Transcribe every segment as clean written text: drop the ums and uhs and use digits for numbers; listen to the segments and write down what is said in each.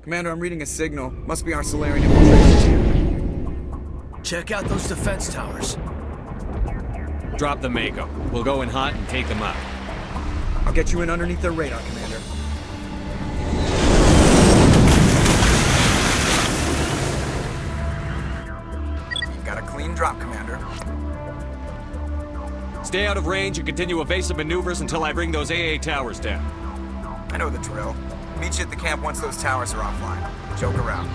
Commander, I'm reading a signal. Must be our Solarian infiltration. Check out those defense towers. Drop the Mako. We'll go in hot and take them out. I'll get you in underneath their radar, Commander. You've got a clean drop, Commander. Stay out of range and continue evasive maneuvers until I bring those AA towers down. I know the drill. Meet you at the camp once those towers are offline. Joke around.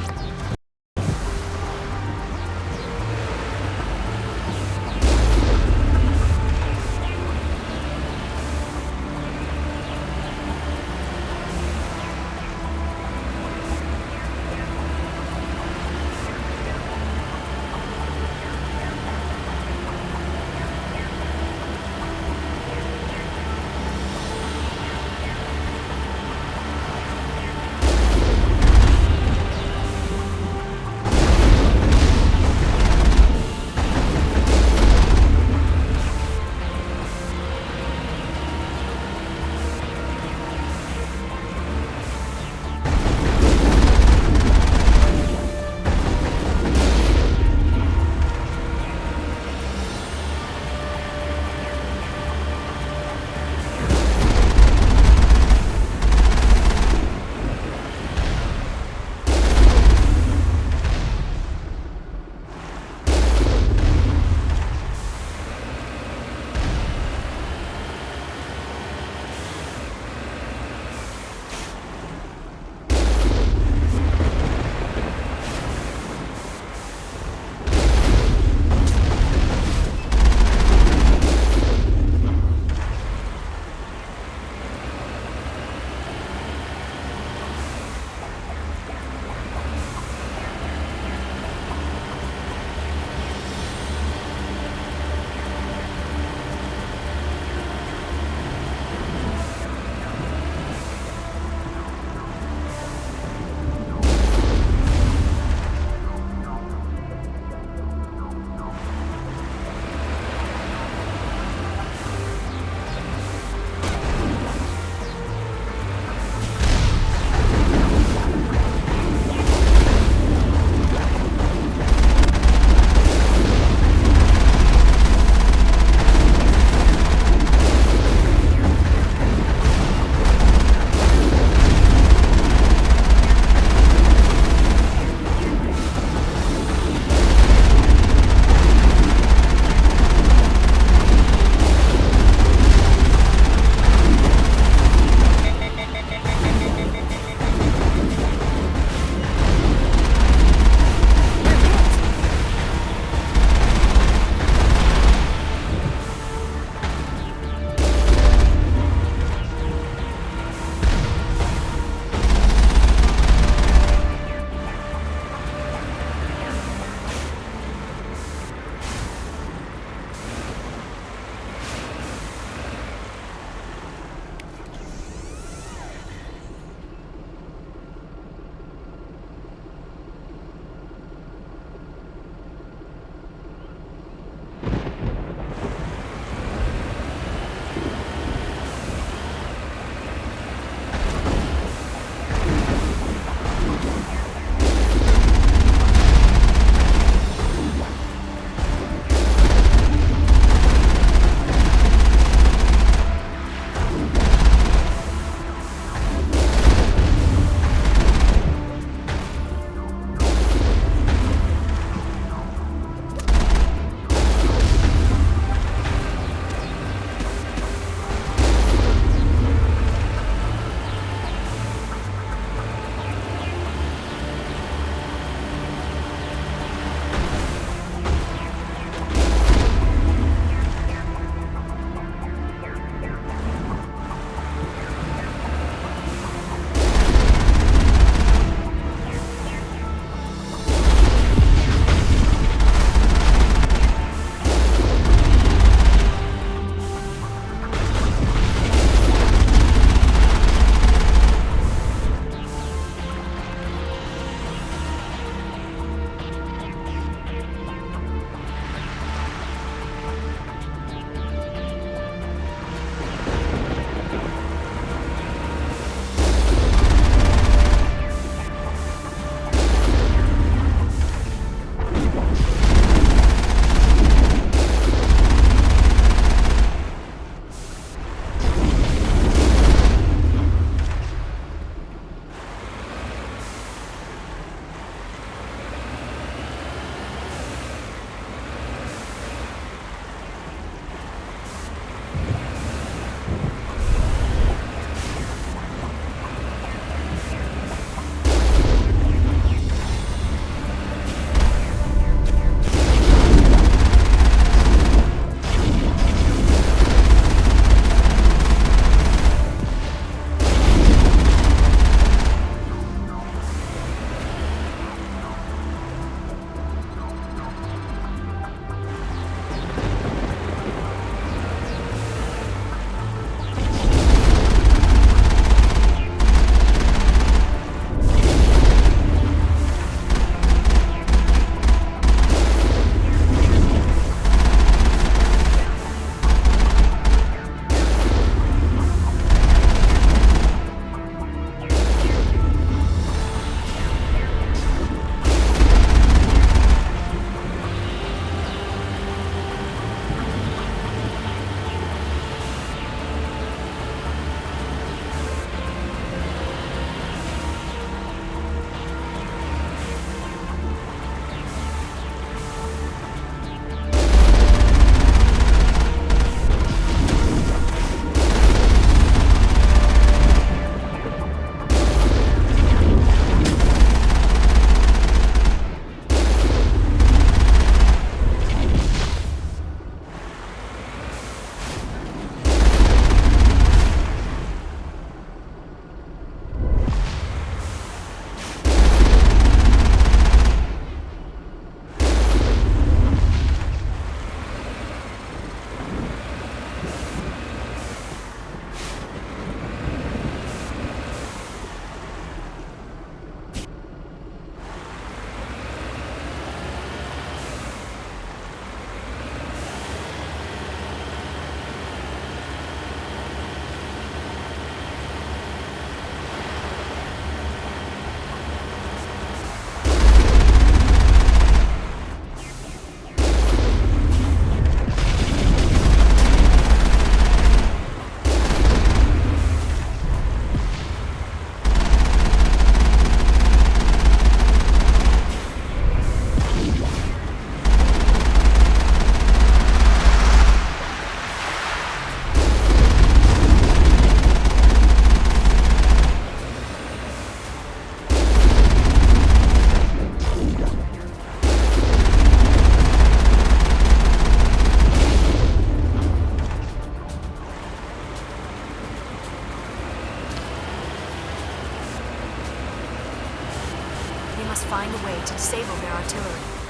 find a way to disable their artillery.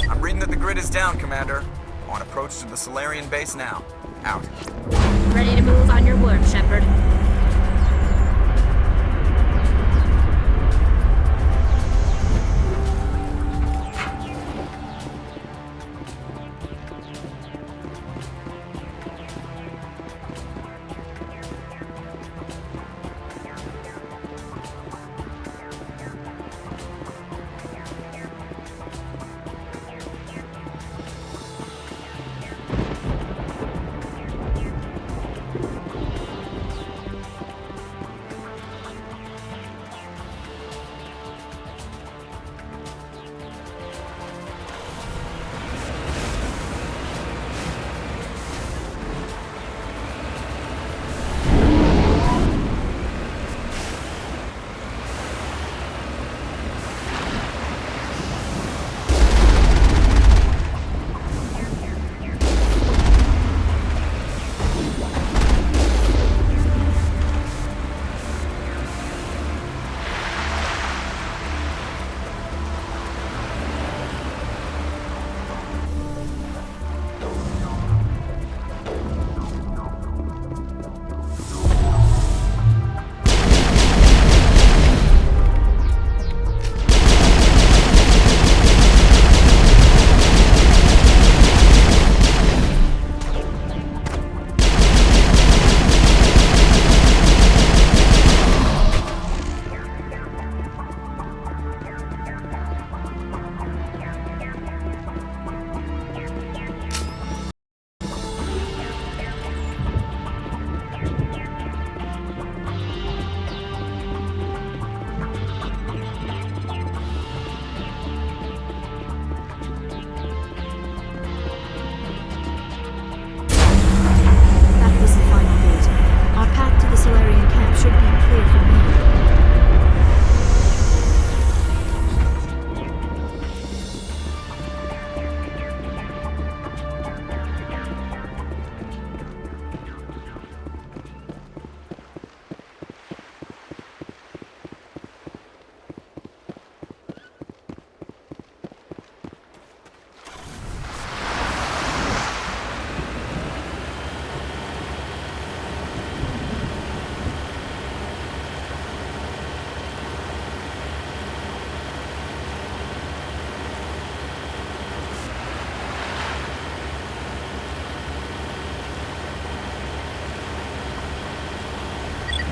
I'm reading that the grid is down, Commander. On approach to the Solarian base now. Out. Ready to move on your word, Shepard.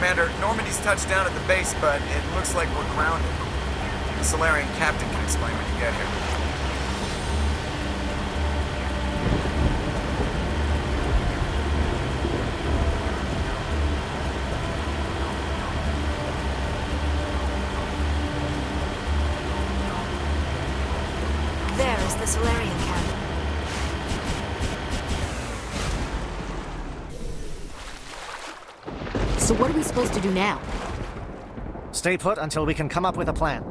Commander, Normandy's touched down at the base, but it looks like we're grounded. The Solarian captain can explain when you get here. There is the Solarian camp. So what are we supposed to do now? Stay put until we can come up with a plan.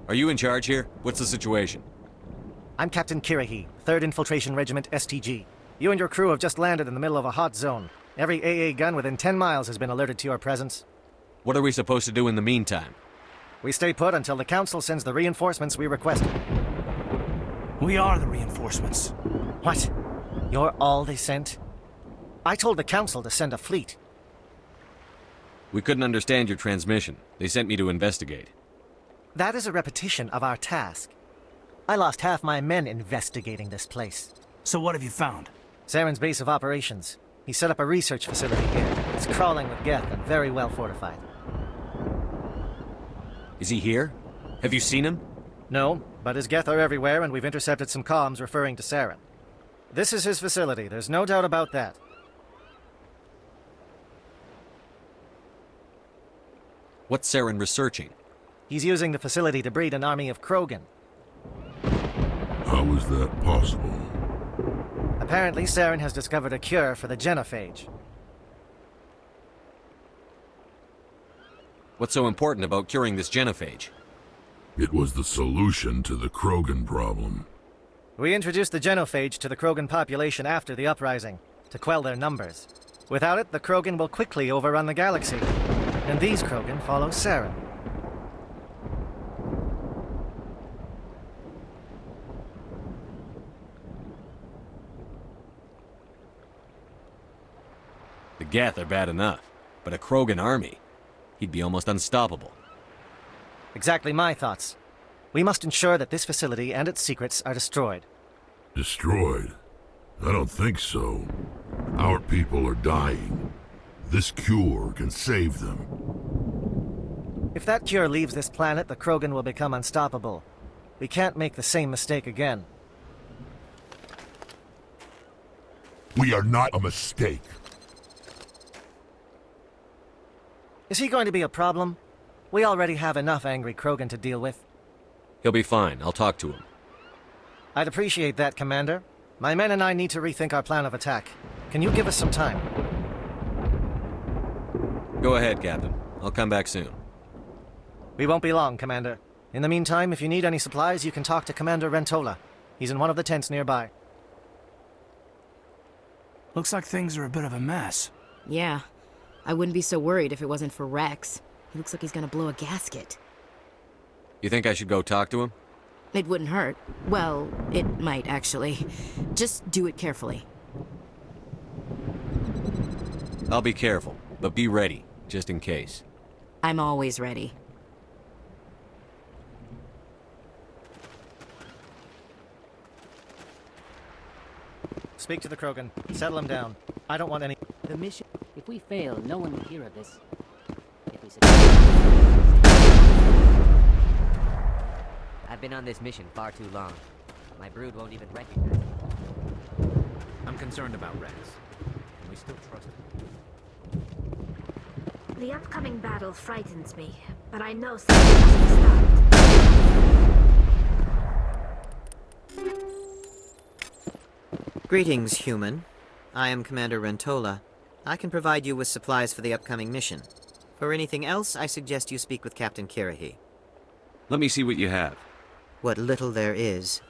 Are you in charge here? What's the situation? I'm Captain Kirahi, 3rd Infiltration Regiment STG. You and your crew have just landed in the middle of a hot zone. Every AA gun within 10 miles has been alerted to your presence. What are we supposed to do in the meantime? We stay put until the Council sends the reinforcements we requested. We are the reinforcements. What? You're all they sent? I told the Council to send a fleet. We couldn't understand your transmission. They sent me to investigate. That is a repetition of our task. I lost half my men investigating this place. So what have you found? Saren's base of operations. He set up a research facility here. It's crawling with Geth and very well fortified. Is he here? Have you seen him? No, but his Geth are everywhere and we've intercepted some comms referring to Saren. This is his facility, there's no doubt about that. What's Saren researching? He's using the facility to breed an army of Krogan. How is that possible? Apparently, Saren has discovered a cure for the genophage. What's so important about curing this genophage? It was the solution to the Krogan problem. We introduced the genophage to the Krogan population after the uprising, to quell their numbers. Without it, the Krogan will quickly overrun the galaxy. And these Krogan follow Saren. The Geth are bad enough, but a Krogan army? He'd be almost unstoppable. Exactly my thoughts. We must ensure that this facility and its secrets are destroyed. Destroyed? I don't think so. Our people are dying. This cure can save them. If that cure leaves this planet, the Krogan will become unstoppable. We can't make the same mistake again. We are not a mistake. Is he going to be a problem? We already have enough angry Krogan to deal with. He'll be fine. I'll talk to him. I'd appreciate that, Commander. My men and I need to rethink our plan of attack. Can you give us some time? Go ahead, Captain. I'll come back soon. We won't be long, Commander. In the meantime, if you need any supplies, you can talk to Commander Rentola. He's in one of the tents nearby. Looks like things are a bit of a mess. Yeah. I wouldn't be so worried if it wasn't for Rex. He looks like he's gonna blow a gasket. You think I should go talk to him? It wouldn't hurt. Well, it might, actually. Just do it carefully. I'll be careful, but be ready, just in case. I'm always ready. Speak to the Krogan. Settle him down. I don't want any... The mission... If we fail, no one will hear of this. If we I've been on this mission far too long. My brood won't even recognize me. I'm concerned about Rex. Can we still trust him? The upcoming battle frightens me, but I know something must be stopped. Greetings, human. I am Commander Rentola. I can provide you with supplies for the upcoming mission. For anything else, I suggest you speak with Captain Kirahi. Let me see what you have. What little there is.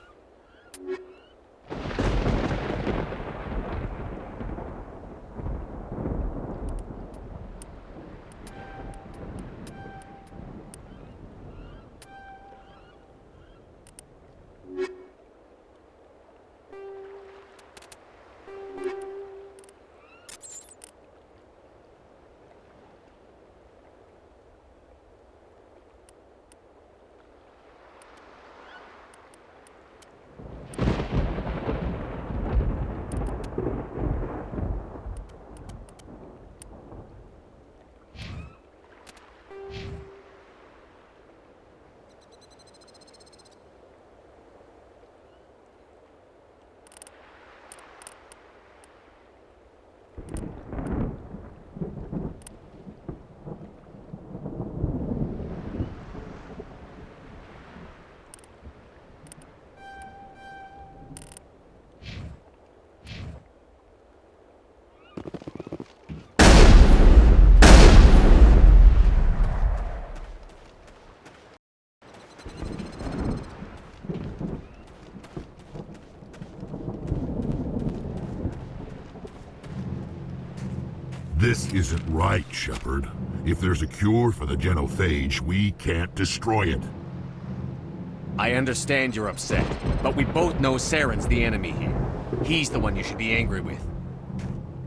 This isn't right, Shepard. If there's a cure for the genophage, we can't destroy it. I understand you're upset, but we both know Saren's the enemy here. He's the one you should be angry with.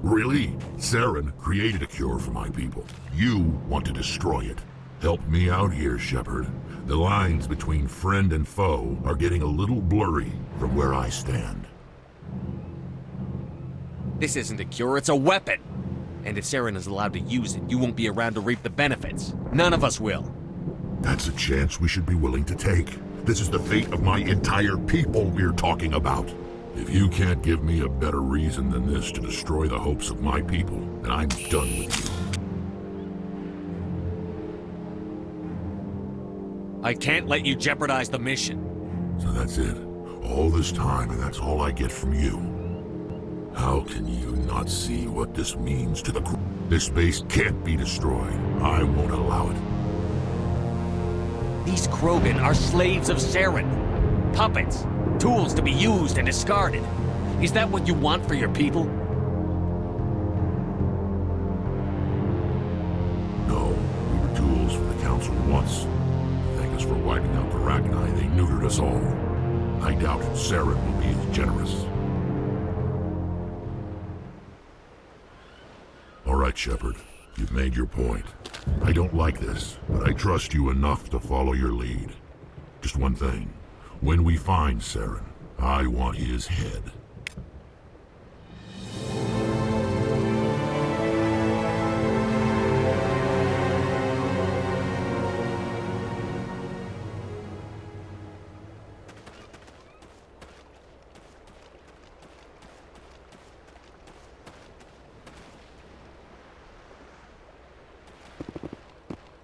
Really? Saren created a cure for my people. You want to destroy it. Help me out here, Shepard. The lines between friend and foe are getting a little blurry from where I stand. This isn't a cure, it's a weapon! And if Saren is allowed to use it, you won't be around to reap the benefits. None of us will. That's a chance we should be willing to take. This is the fate of my entire people we're talking about. If you can't give me a better reason than this to destroy the hopes of my people, then I'm done with you. I can't let you jeopardize the mission. So that's it. All this time, and that's all I get from you. How can you not see what this means to the crew? This base can't be destroyed. I won't allow it. These Krogan are slaves of Saren. Puppets. Tools to be used and discarded. Is that what you want for your people? No, we were tools for the Council once. Thank us for wiping out the Rachni. They neutered us all. I doubt Saren will be as generous. All right, Shepard. You've made your point. I don't like this, but I trust you enough to follow your lead. Just one thing. When we find Saren, I want his head.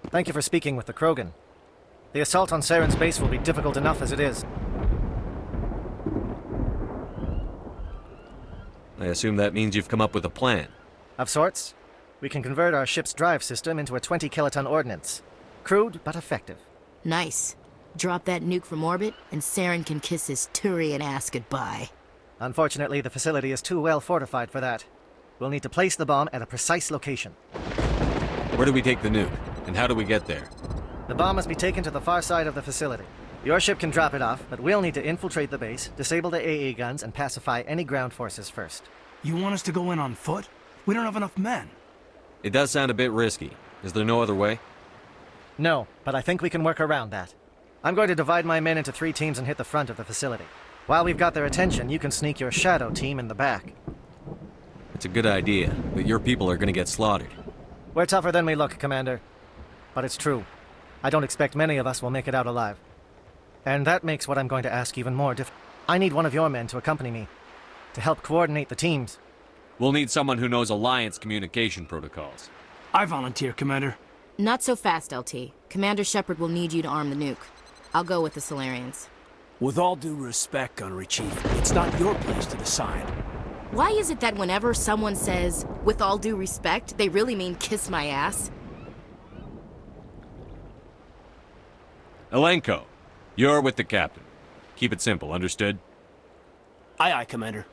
Thank you for speaking with the Krogan. The assault on Saren's base will be difficult enough as it is. I assume that means you've come up with a plan. Of sorts. We can convert our ship's drive system into a 20-kiloton ordnance. Crude, but effective. Nice. Drop that nuke from orbit, and Saren can kiss his Turian ass goodbye. Unfortunately, the facility is too well fortified for that. We'll need to place the bomb at a precise location. Where do we take the nuke? And how do we get there? The bomb must be taken to the far side of the facility. Your ship can drop it off, but we'll need to infiltrate the base, disable the AA guns, and pacify any ground forces first. You want us to go in on foot? We don't have enough men. It does sound a bit risky. Is there no other way? No, but I think we can work around that. I'm going to divide my men into 3 teams and hit the front of the facility. While we've got their attention, you can sneak your shadow team in the back. It's a good idea, but your people are gonna get slaughtered. We're tougher than we look, Commander. But it's true. I don't expect many of us will make it out alive. And that makes what I'm going to ask even more difficult. I need one of your men to accompany me, to help coordinate the teams. We'll need someone who knows Alliance communication protocols. I volunteer, Commander. Not so fast, LT. Commander Shepard will need you to arm the nuke. I'll go with the Solarians. With all due respect, Gunnery Chief, it's not your place to decide. Why is it that whenever someone says, with all due respect, they really mean kiss my ass? Elenko, you're with the captain. Keep it simple, understood? Aye, aye, Commander.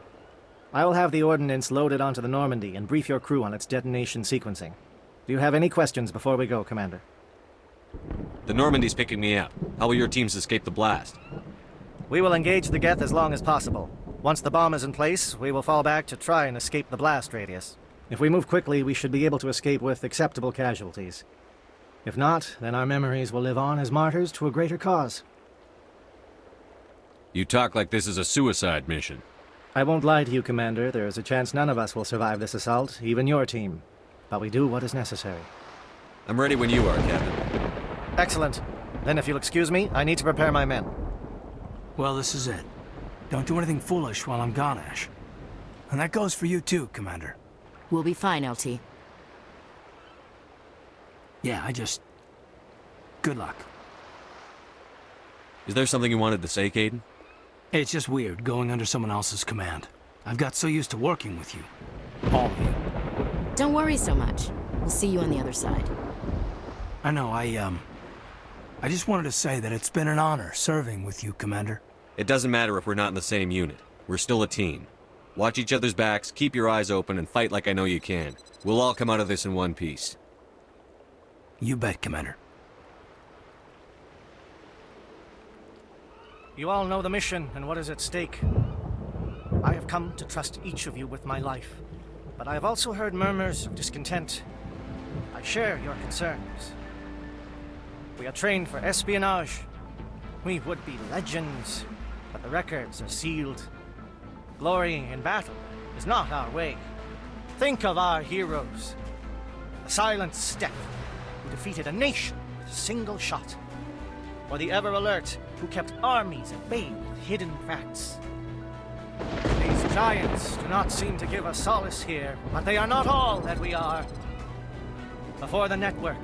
I will have the ordnance loaded onto the Normandy and brief your crew on its detonation sequencing. Do you have any questions before we go, Commander? The Normandy's picking me up. How will your teams escape the blast? We will engage the Geth as long as possible. Once the bomb is in place, we will fall back to try and escape the blast radius. If we move quickly, we should be able to escape with acceptable casualties. If not, then our memories will live on as martyrs to a greater cause. You talk like this is a suicide mission. I won't lie to you, Commander. There is a chance none of us will survive this assault, even your team. But we do what is necessary. I'm ready when you are, Captain. Excellent. Then if you'll excuse me, I need to prepare my men. Well, this is it. Don't do anything foolish while I'm gone, Ash. And that goes for you too, Commander. We'll be fine, LT. Yeah, good luck. Is there something you wanted to say, Caden? It's just weird going under someone else's command. I've got so used to working with you. All of you. Don't worry so much. We'll see you on the other side. I know, I just wanted to say that it's been an honor serving with you, Commander. It doesn't matter if we're not in the same unit. We're still a team. Watch each other's backs, keep your eyes open, and fight like I know you can. We'll all come out of this in one piece. You bet, Commander. You all know the mission and what is at stake. I have come to trust each of you with my life, but I have also heard murmurs of discontent. I share your concerns. We are trained for espionage. We would be legends, but the records are sealed. Glorying in battle is not our way. Think of our heroes. The Silent Step, who defeated a nation with a single shot. Or the Ever Alert, who kept armies at bay with hidden facts. These giants do not seem to give us solace here, but they are not all that we are. Before the network,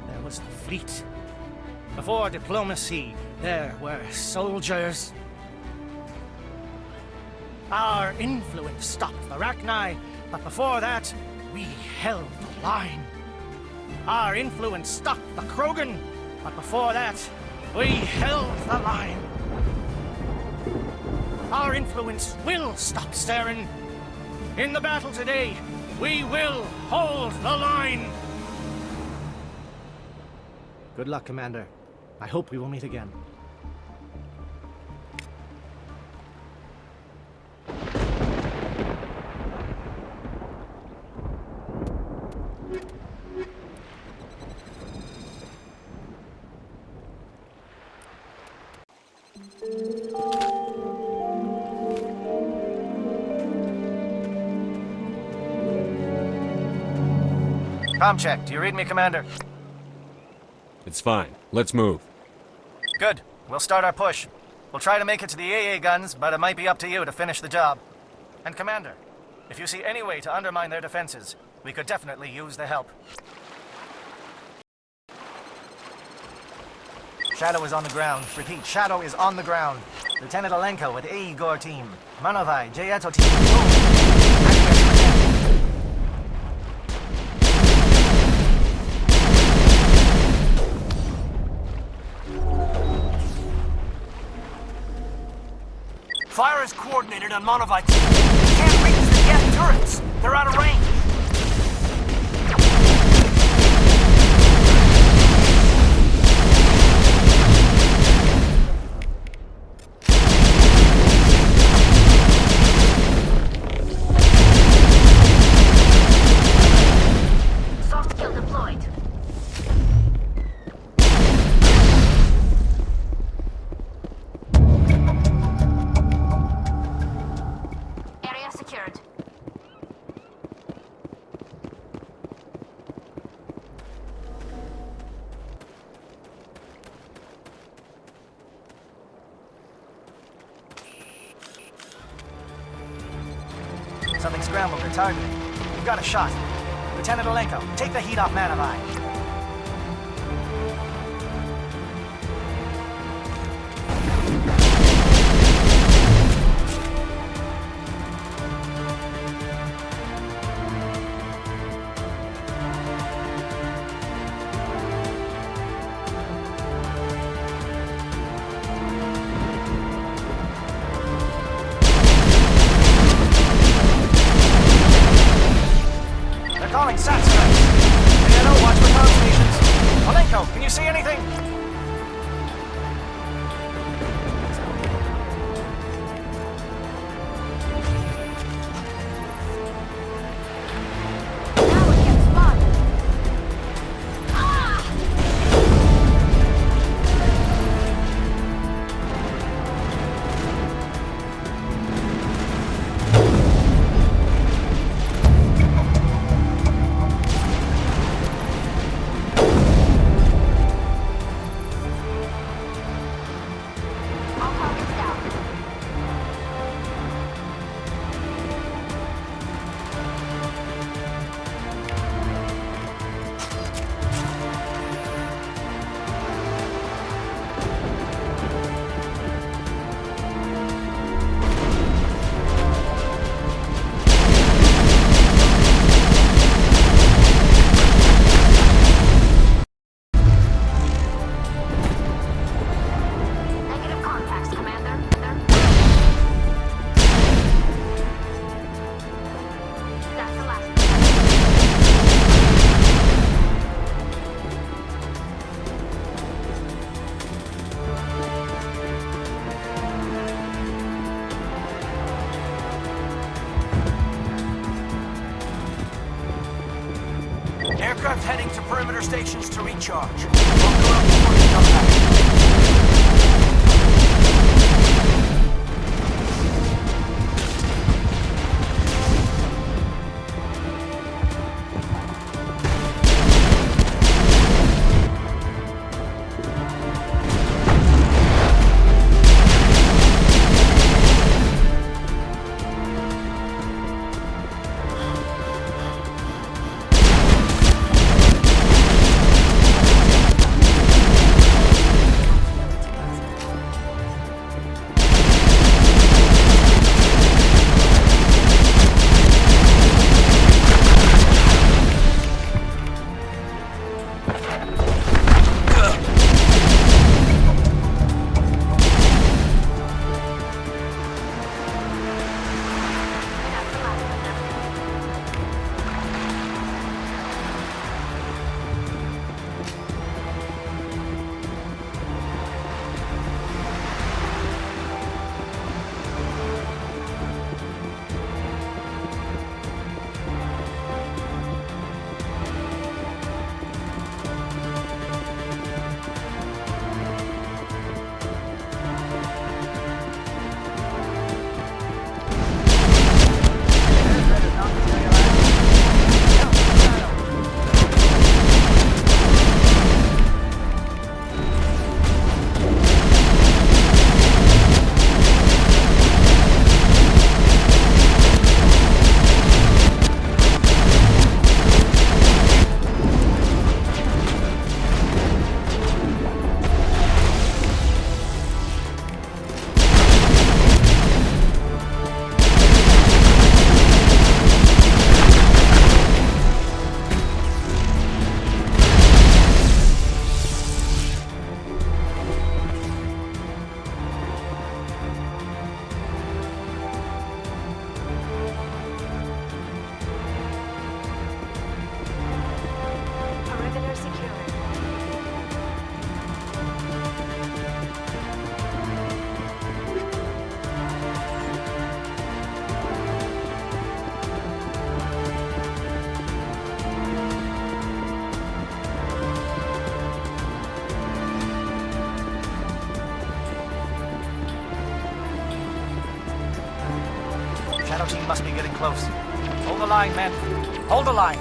there was the fleet. Before diplomacy, there were soldiers. Our influence stopped the Rachni, but before that, we held the line. Our influence stopped the Krogan, but before that, we held the line. Our influence will stop Saren. In the battle today, we will hold the line. Good luck, Commander. I hope we will meet again. Com check. Do you read me, Commander? It's fine. Let's move. Good. We'll start our push. We'll try to make it to the AA guns, but it might be up to you to finish the job. And Commander, if you see any way to undermine their defenses, we could definitely use the help. Shadow is on the ground. Repeat, Shadow is on the ground. Lieutenant Alenko with AE Gore team. Manovai, Jayeto team. Fire is coordinated on Monovite. Can't reach the Geth turrets. They're out of range. Soft kill deployed. Area secured. Something scrambled or targeted. We've got a shot. Lieutenant Alenko, take the heat off Manovai. They're calling sat strikes. Watch for Aircraft heading to perimeter stations to recharge. Bunker up before you come back. Shadow team must be getting close. Hold the line, men. Hold the line.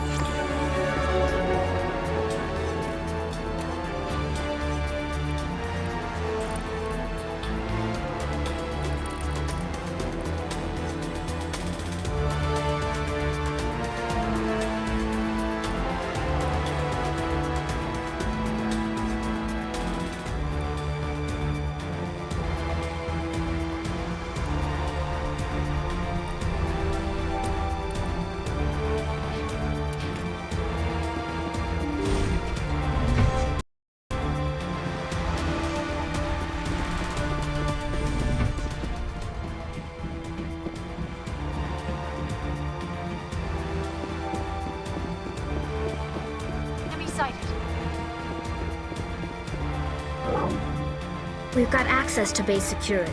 We've got access to base security.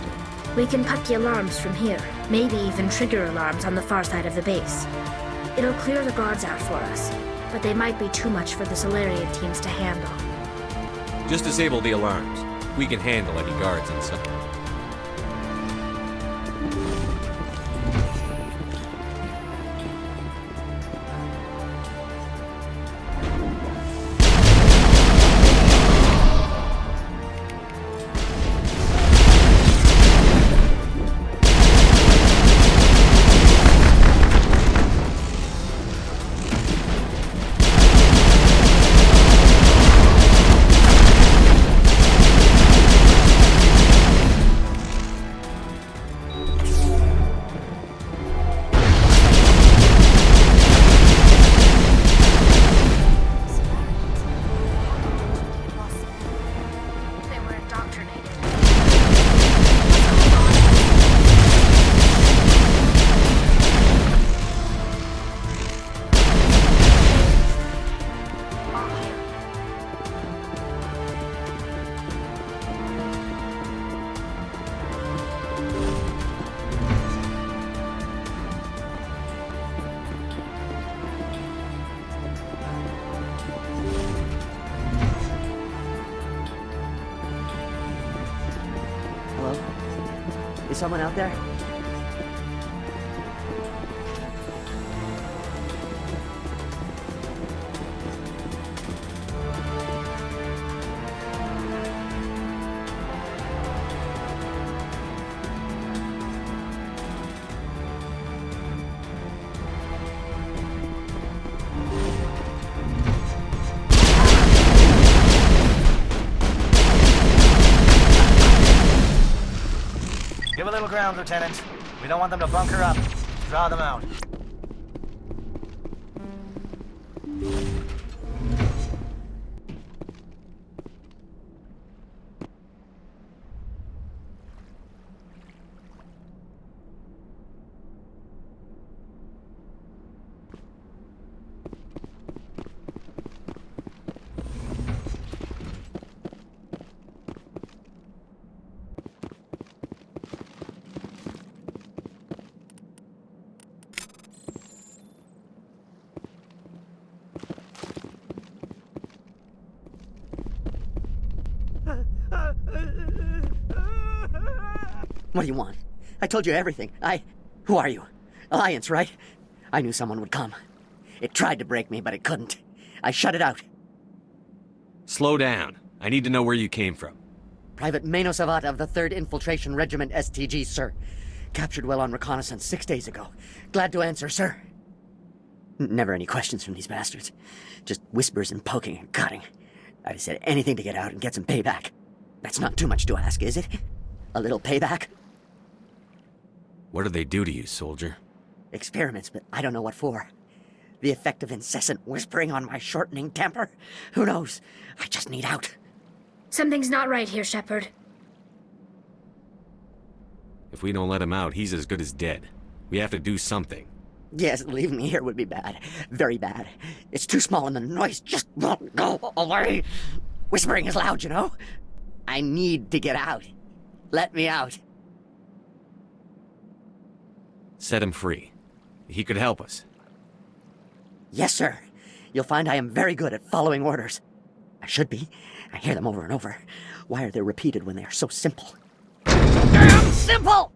We can put the alarms from here, maybe even trigger alarms on the far side of the base. It'll clear the guards out for us, but they might be too much for the Solarian teams to handle. Just disable the alarms. We can handle any guards inside. Is someone out there? Give a little ground, Lieutenant. We don't want them to bunker up. Draw them out. What do you want? I told you everything. Who are you? Alliance, right? I knew someone would come. It tried to break me, but it couldn't. I shut it out. Slow down. I need to know where you came from. Private Mano Savat of the 3rd Infiltration Regiment STG, sir. Captured well on reconnaissance 6 days ago. Glad to answer, sir. Never any questions from these bastards. Just whispers and poking and cutting. I said anything to get out and get some payback. That's not too much to ask, is it? A little payback? What do they do to you, soldier? Experiments, but I don't know what for. The effect of incessant whispering on my shortening temper? Who knows? I just need out. Something's not right here, Shepard. If we don't let him out, he's as good as dead. We have to do something. Yes, leaving me here would be bad. Very bad. It's too small and the noise just won't go away. Whispering is loud, you know? I need to get out. Let me out. Set him free. He could help us. Yes, sir. You'll find I am very good at following orders. I should be. I hear them over and over. Why are they repeated when they are so simple? Damn simple!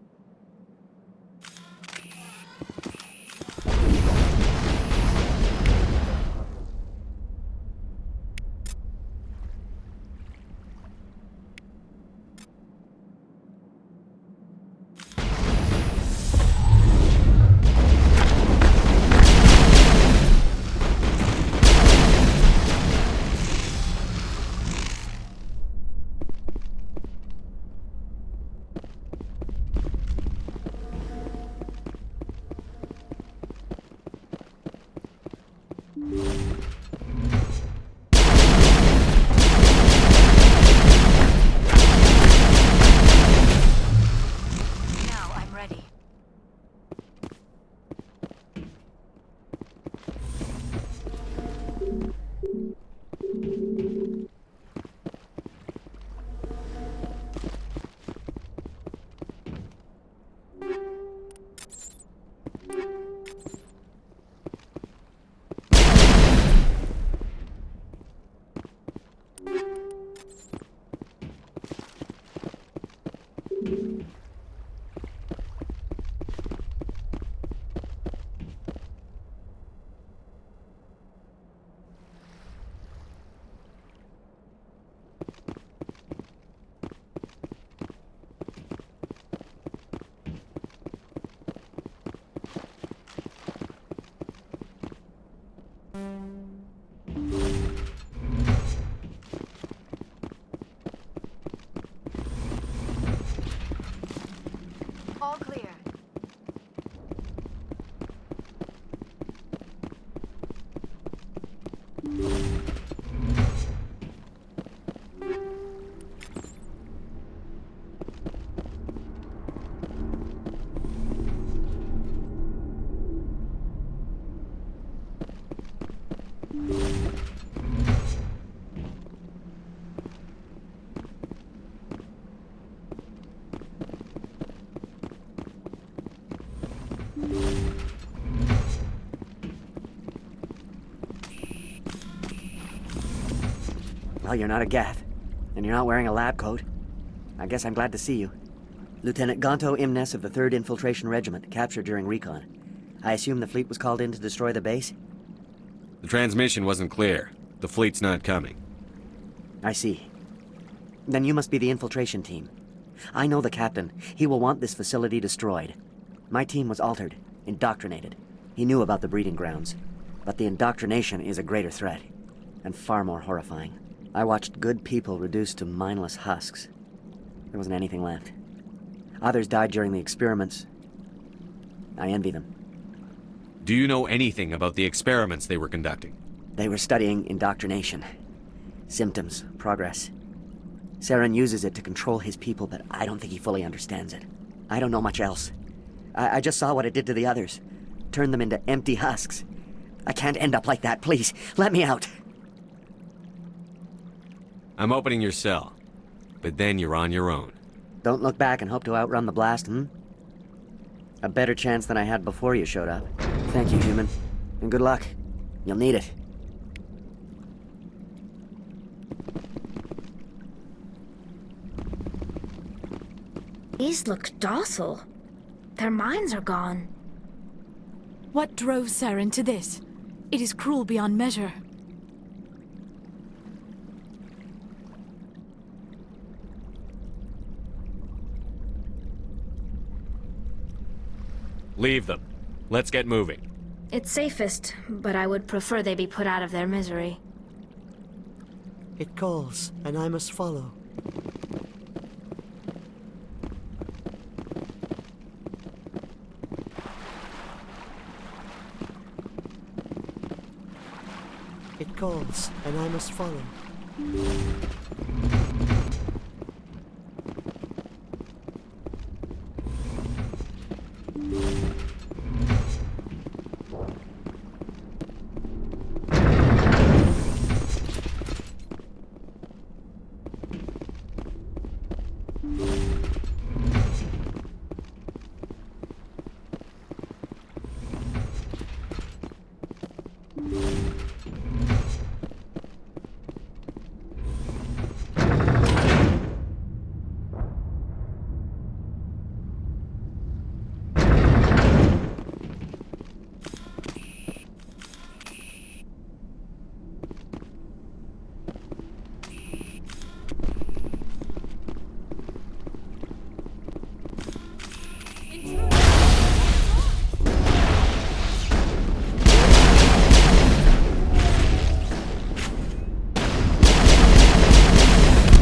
All clear. Well, you're not a Geth, and you're not wearing a lab coat. I guess I'm glad to see you. Lieutenant Gonto Imnes of the 3rd Infiltration Regiment, captured during recon. I assume the fleet was called in to destroy the base? The transmission wasn't clear. The fleet's not coming. I see. Then you must be the infiltration team. I know the captain. He will want this facility destroyed. My team was altered, indoctrinated. He knew about the breeding grounds. But the indoctrination is a greater threat, and far more horrifying. I watched good people reduced to mindless husks. There wasn't anything left. Others died during the experiments. I envy them. Do you know anything about the experiments they were conducting? They were studying indoctrination. Symptoms, progress. Saren uses it to control his people, but I don't think he fully understands it. I don't know much else. I just saw what it did to the others. Turned them into empty husks. I can't end up like that, please. Let me out. I'm opening your cell, but then you're on your own. Don't look back and hope to outrun the blast, A better chance than I had before you showed up. Thank you, human. And good luck. You'll need it. These look docile. Their minds are gone. What drove Saren to this? It is cruel beyond measure. Leave them. Let's get moving. It's safest, but I would prefer they be put out of their misery. It calls, and I must follow. It calls, and I must follow.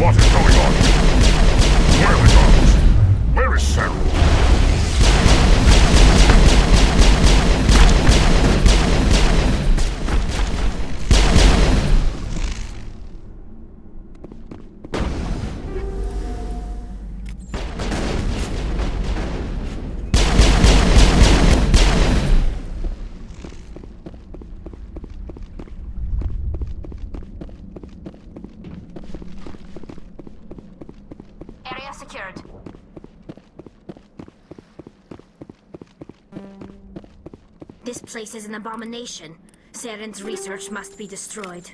What is going on? Where are the guards? Where is Sarah? Area secured. This place is an abomination. Saren's research must be destroyed.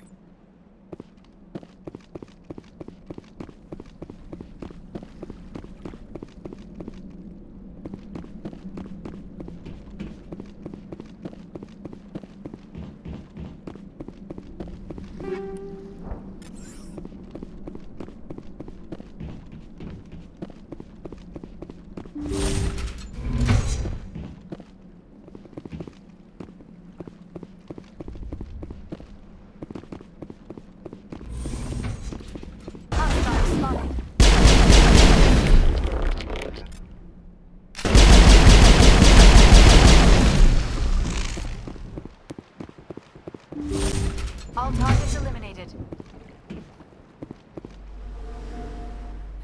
All targets eliminated.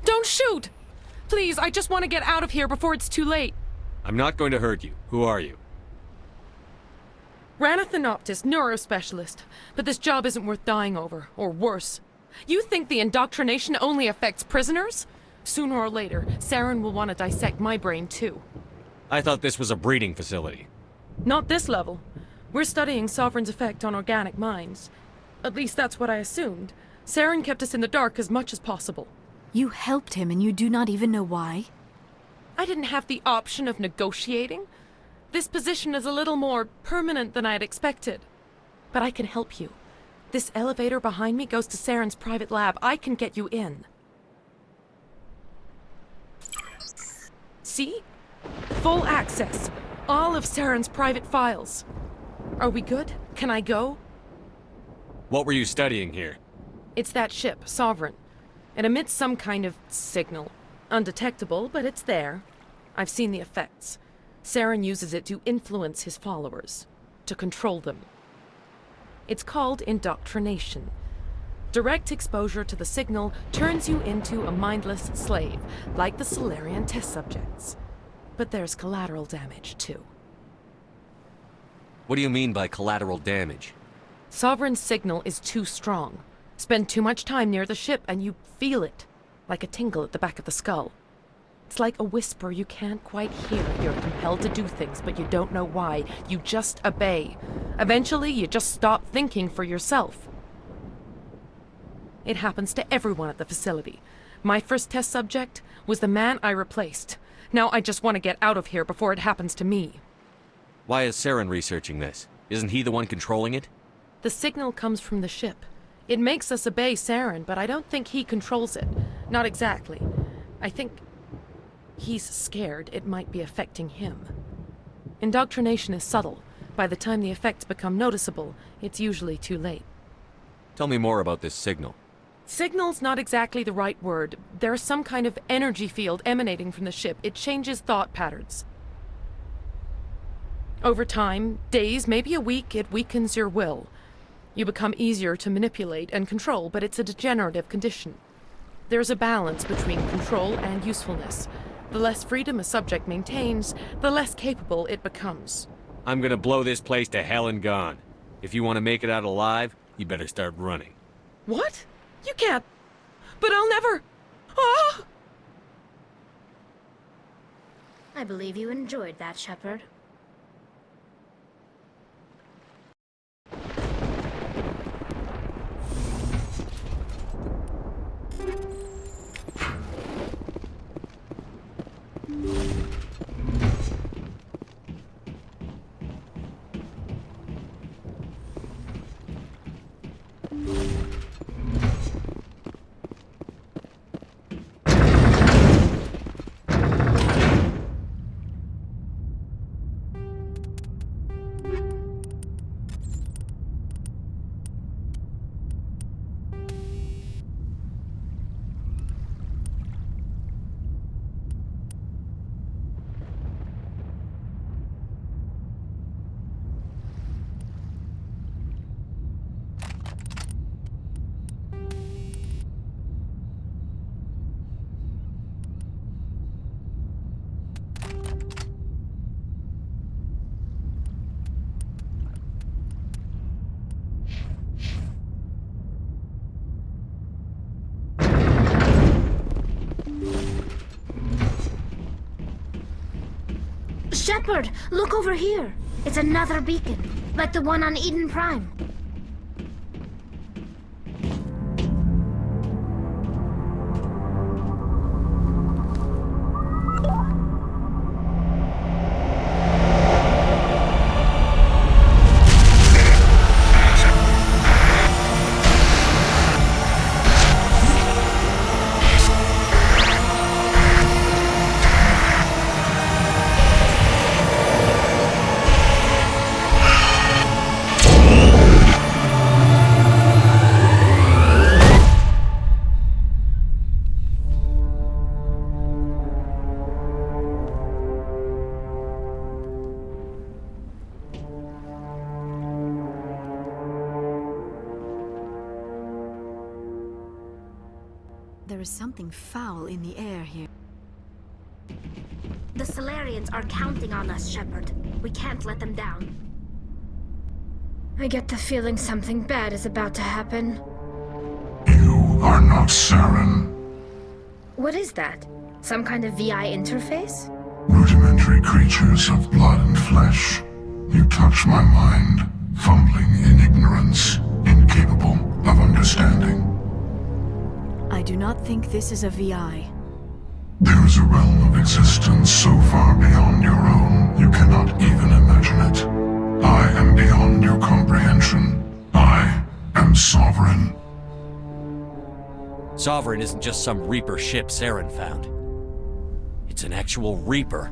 Don't shoot! Please, I just want to get out of here before it's too late. I'm not going to hurt you. Who are you? Ranathanoptis, neurospecialist. But this job isn't worth dying over, or worse. You think the indoctrination only affects prisoners? Sooner or later, Saren will want to dissect my brain too. I thought this was a breeding facility. Not this level. We're studying Sovereign's effect on organic minds. At least that's what I assumed. Saren kept us in the dark as much as possible. You helped him and you do not even know why? I didn't have the option of negotiating. This position is a little more permanent than I had expected. But I can help you. This elevator behind me goes to Saren's private lab. I can get you in. See? Full access. All of Saren's private files. Are we good? Can I go? What were you studying here? It's that ship, Sovereign. It emits some kind of signal. Undetectable, but it's there. I've seen the effects. Saren uses it to influence his followers, to control them. It's called indoctrination. Direct exposure to the signal turns you into a mindless slave, like the Solarian test subjects. But there's collateral damage, too. What do you mean by collateral damage? Sovereign's signal is too strong. Spend too much time near the ship and you feel it, like a tingle at the back of the skull. It's like a whisper you can't quite hear. You're compelled to do things, but you don't know why. You just obey. Eventually, you just stop thinking for yourself. It happens to everyone at the facility. My first test subject was the man I replaced. Now I just want to get out of here before it happens to me. Why is Saren researching this? Isn't he the one controlling it? The signal comes from the ship. It makes us obey Saren, but I don't think he controls it. Not exactly. I think he's scared it might be affecting him. Indoctrination is subtle. By the time the effects become noticeable, it's usually too late. Tell me more about this signal. Signal's not exactly the right word. There's some kind of energy field emanating from the ship. It changes thought patterns. Over time, days, maybe a week, it weakens your will. You become easier to manipulate and control, but it's a degenerative condition. There's a balance between control and usefulness. The less freedom a subject maintains, the less capable it becomes. I'm gonna blow this place to hell and gone. If you want to make it out alive, you better start running. What? You can't. But I'll never. Ah! I believe you enjoyed that, Shepard. Shepard, look over here. It's another beacon, like the one on Eden Prime. There is something foul in the air here. The Solarians are counting on us, Shepard. We can't let them down. I get the feeling something bad is about to happen. You are not Saren. What is that? Some kind of VI interface? Rudimentary creatures of blood and flesh. You touch my mind, fumbling in ignorance, incapable of understanding. I do not think this is a VI. There is a realm of existence Sovereign isn't just some Reaper ship Saren found. It's an actual Reaper.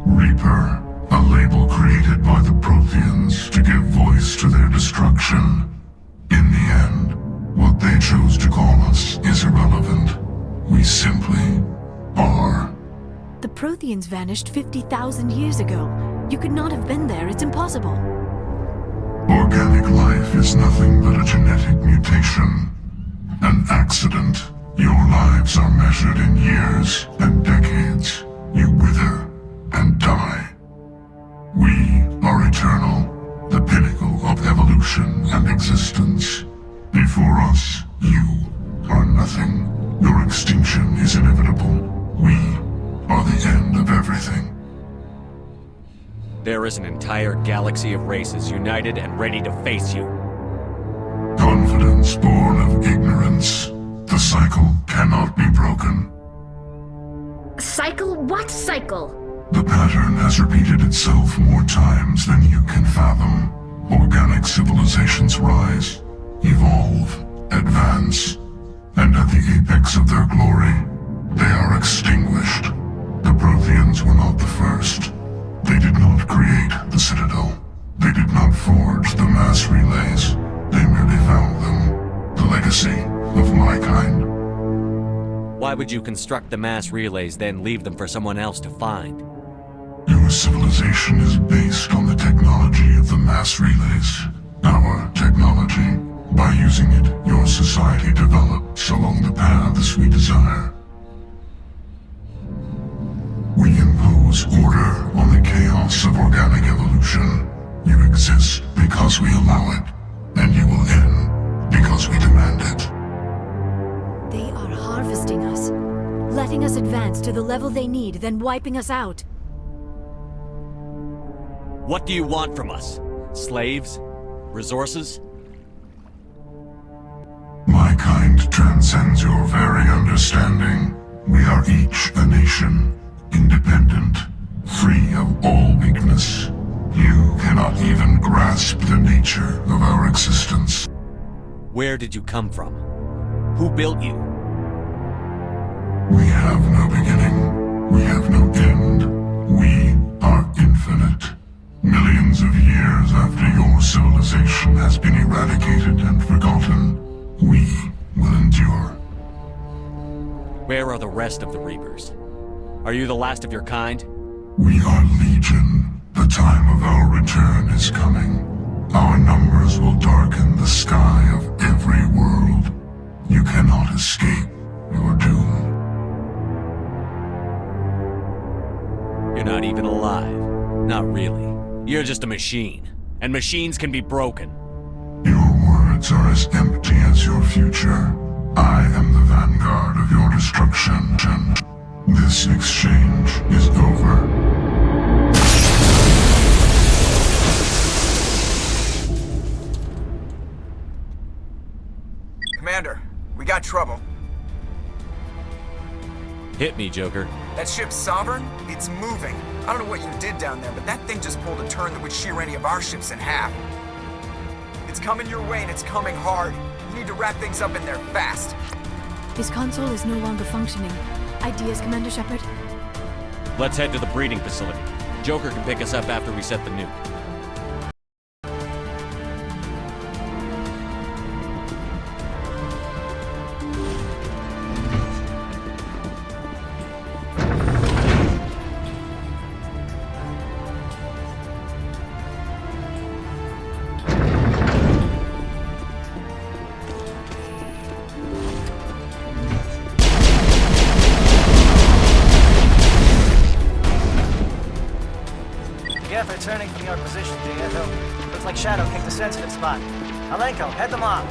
Reaper, a label created by the Protheans to give voice to their destruction. In the end, what they chose to call us is irrelevant. We simply are. The Protheans vanished 50,000 years ago. You could not have been there. It's impossible. Organic life is nothing but a genetic mutation. An accident. Your lives are measured in years and decades. You wither and die. We are eternal, the pinnacle of evolution and existence. Before us, you are nothing. Your extinction is inevitable. We are the end of everything. There is an entire galaxy of races united and ready to face you. Confidence born of ignorance. The cycle cannot be broken. Cycle? What cycle? The pattern has repeated itself more times than you can fathom. Organic civilizations rise, evolve, advance, and at the apex of their glory, they are extinguished. The Protheans were not the first. They did not create the Citadel. They did not forge the mass relays. They merely found them. The legacy of my kind. Why would you construct the mass relays, then leave them for someone else to find? Your civilization is based on the technology of the mass relays. Our technology. By using it, your society develops along the paths we desire. We impose order on the chaos of organic evolution. You exist because we allow it, and you will end because we demand it. They are harvesting us, letting us advance to the level they need, then wiping us out. What do you want from us? Slaves? Resources? My kind transcends your very understanding. We are each a nation, independent, free of all weakness. You cannot even grasp the nature of our existence. Where did you come from? Who built you? We have no beginning. We have no end. We are infinite. Millions of years after your civilization has been eradicated and forgotten, we will endure. Where are the rest of the Reapers? Are you the last of your kind? We are Legion. The time of our return is coming. Our numbers will darken the sky of every world. You cannot escape your doom. You're not even alive. Not really. You're just a machine. And machines can be broken. Your words are as empty as your future. I am the vanguard of your destruction. This exchange is over. Commander, we got trouble. Hit me, Joker. That ship's Sovereign? It's moving. I don't know what you did down there, but that thing just pulled a turn that would shear any of our ships in half. It's coming your way and it's coming hard. You need to wrap things up in there fast. His console is no longer functioning. Ideas, Commander Shepard? Let's head to the breeding facility. Joker can pick us up after we set the nuke. They're turning from your position, Diego. Looks like Shadow kicked a sensitive spot. Alenko, head them off.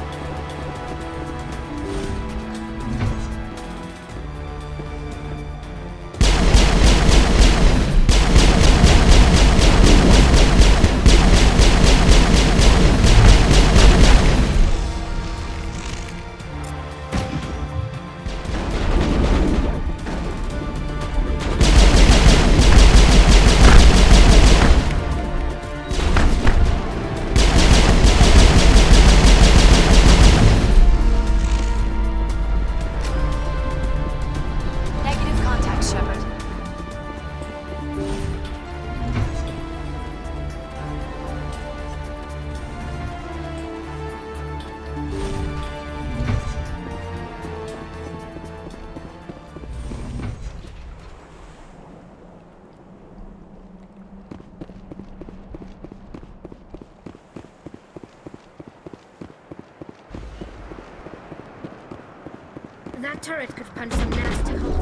That turret could punch some nasty holes.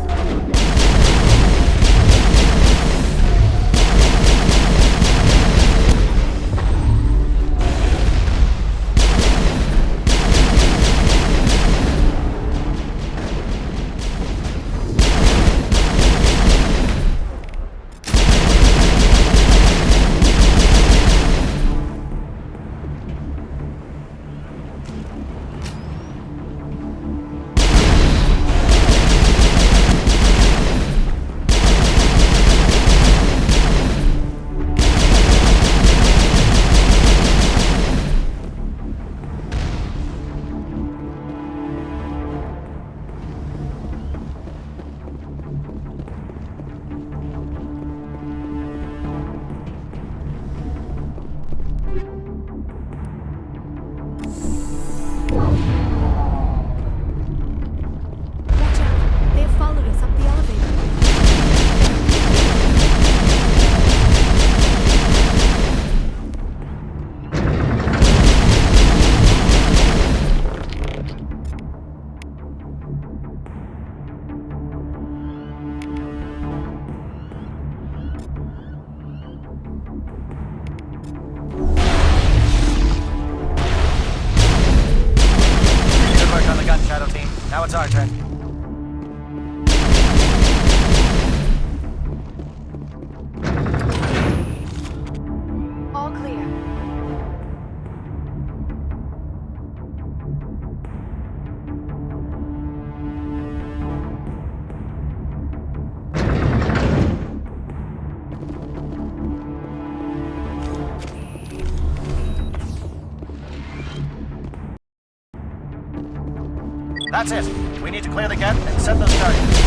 Now it's our turn. All clear. That's it. We need to clear the gate and set those targets.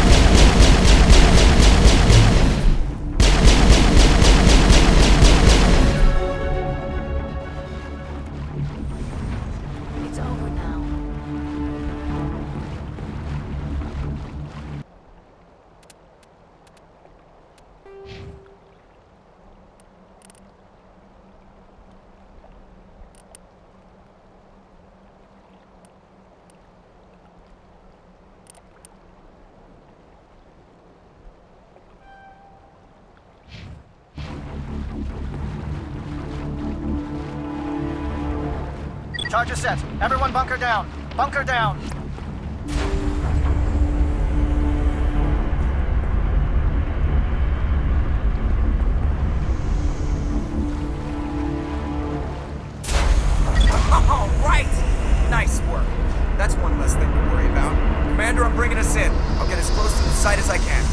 It's over now. Charges set. Everyone bunker down. Bunker down. All right! Nice work. That's one less thing to worry about. Commander, I'm bringing us in. I'll get as close to the site as I can.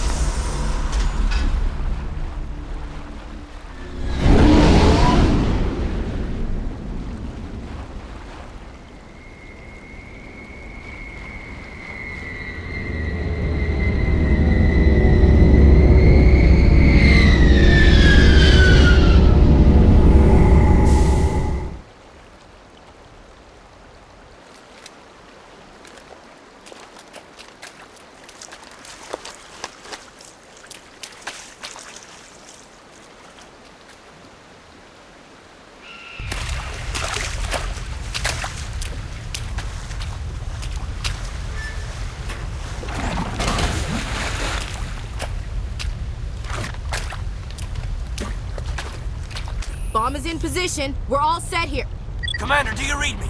Bomb is in position. We're all set here. Commander, do you read me?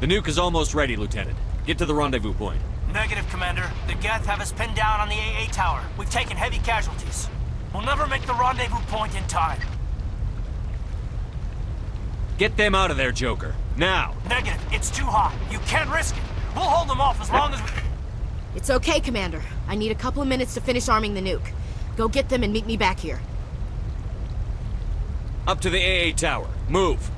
The nuke is almost ready, Lieutenant. Get to the rendezvous point. Negative, Commander. The Geth have us pinned down on the AA tower. We've taken heavy casualties. We'll never make the rendezvous point in time. Get them out of there, Joker. Now! Negative. It's too hot. You can't risk it. We'll hold them off as long as we... It's okay, Commander. I need a couple of minutes to finish arming the nuke. Go get them and meet me back here. Up to the AA tower. Move!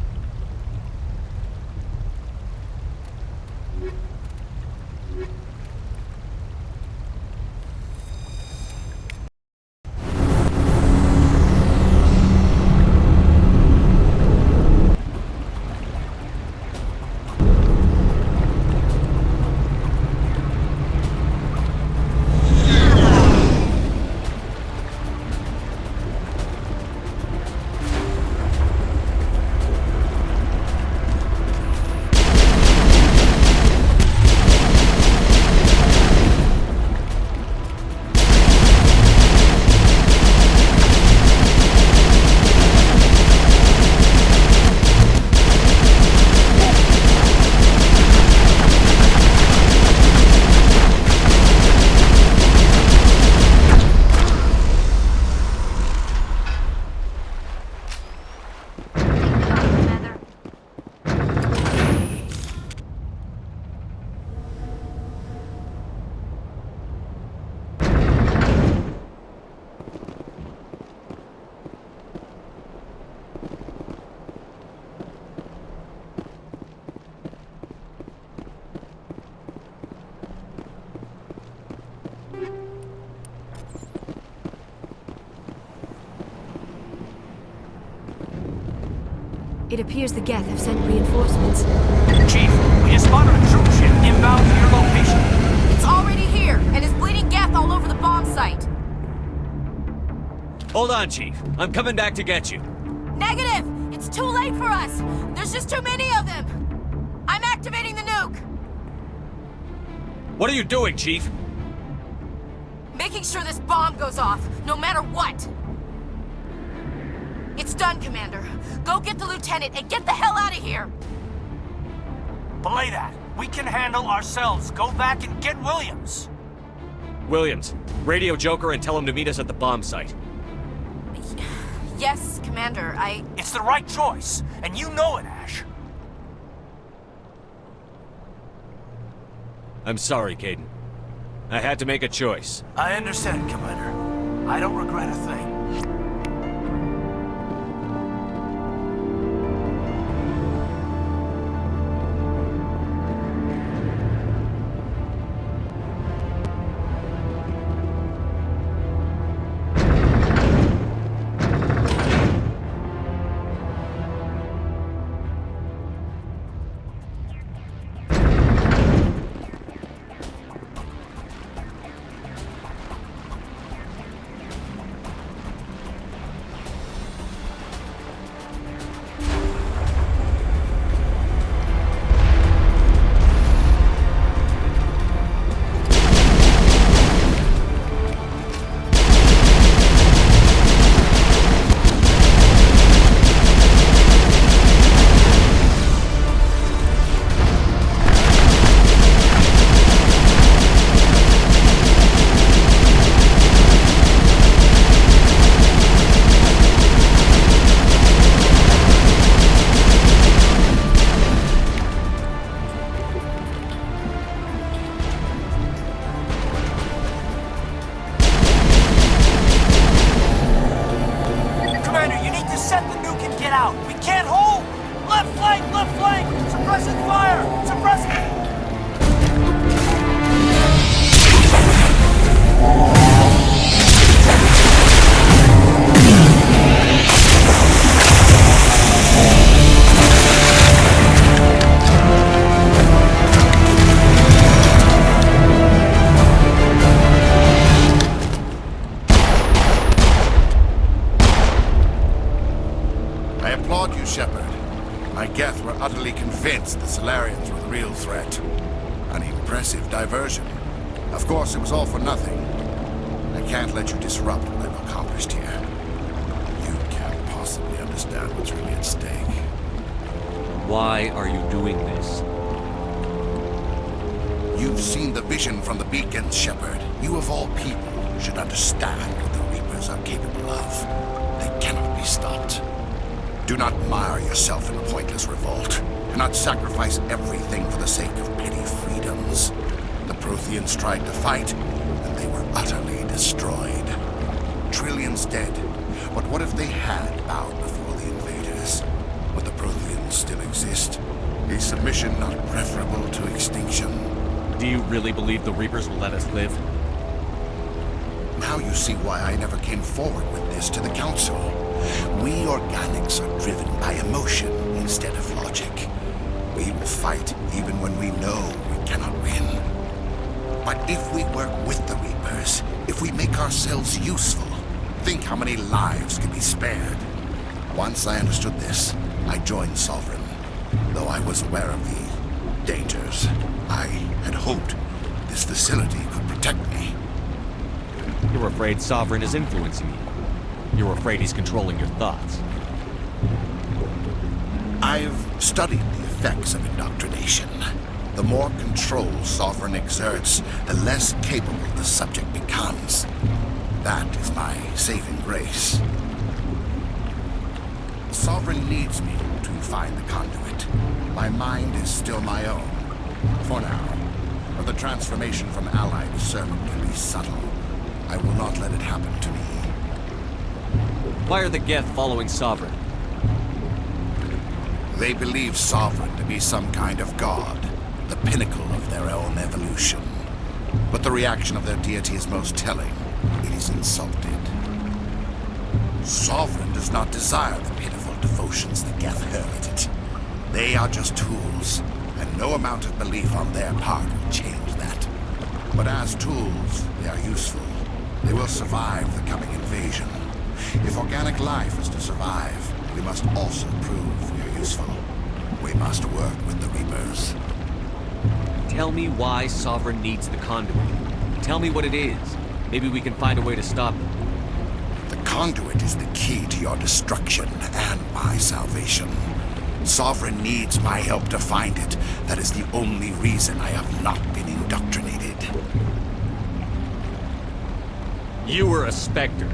It appears the Geth have sent reinforcements. Chief, we just spotted a troop ship inbound to your location. It's already here, and is bleeding Geth all over the bomb site. Hold on, Chief. I'm coming back to get you. Negative! It's too late for us! There's just too many of them! I'm activating the nuke! What are you doing, Chief? Making sure this bomb goes off, no matter what! It's done, Commander. Go get the lieutenant and get the hell out of here! Belay that. We can handle ourselves. Go back and get Williams. Williams, radio Joker and tell him to meet us at the bomb site. Yes, Commander, It's the right choice, and you know it, Ash. I'm sorry, Caden. I had to make a choice. I understand, Commander. I don't regret a thing. Shepard. My Geth were utterly convinced the Solarians were the real threat. An impressive diversion. Of course, it was all for nothing. I can't let you disrupt what I've accomplished here. You can't possibly understand what's really at stake. Why are you doing this? You've seen the vision from the beacons, Shepard. You of all people should understand what the Reapers are capable of. They cannot be stopped. Do not mire yourself in a pointless revolt. Do not sacrifice everything for the sake of petty freedoms. The Protheans tried to fight, and they were utterly destroyed. Trillions dead. But what if they had bowed before the invaders? Would the Protheans still exist? Is submission not preferable to extinction? Do you really believe the Reapers will let us live? Now you see why I never came forward with this to the Council. We organics are driven by emotion instead of logic. We will fight even when we know we cannot win. But if we work with the Reapers, if we make ourselves useful, think how many lives could be spared. Once I understood this, I joined Sovereign, though I was aware of the dangers. I had hoped this facility could protect me. You're afraid Sovereign is influencing you. You're afraid he's controlling your thoughts. I've studied the effects of indoctrination. The more control Sovereign exerts, the less capable the subject becomes. That is my saving grace. Sovereign needs me to find the conduit. My mind is still my own. For now. But the transformation from ally to servant can be subtle. I will not let it happen to me. Why are the Geth following Sovereign? They believe Sovereign to be some kind of god, the pinnacle of their own evolution. But the reaction of their deity is most telling. It is insulted. Sovereign does not desire the pitiful devotions the Geth hurl at it. They are just tools, and no amount of belief on their part will change that. But as tools, they are useful. They will survive the coming invasion. If organic life is to survive, we must also prove we are useful. We must work with the Reapers. Tell me why Sovereign needs the conduit. Tell me what it is. Maybe we can find a way to stop it. The conduit is the key to your destruction and my salvation. Sovereign needs my help to find it. That is the only reason I have not been indoctrinated. You were a Spectre.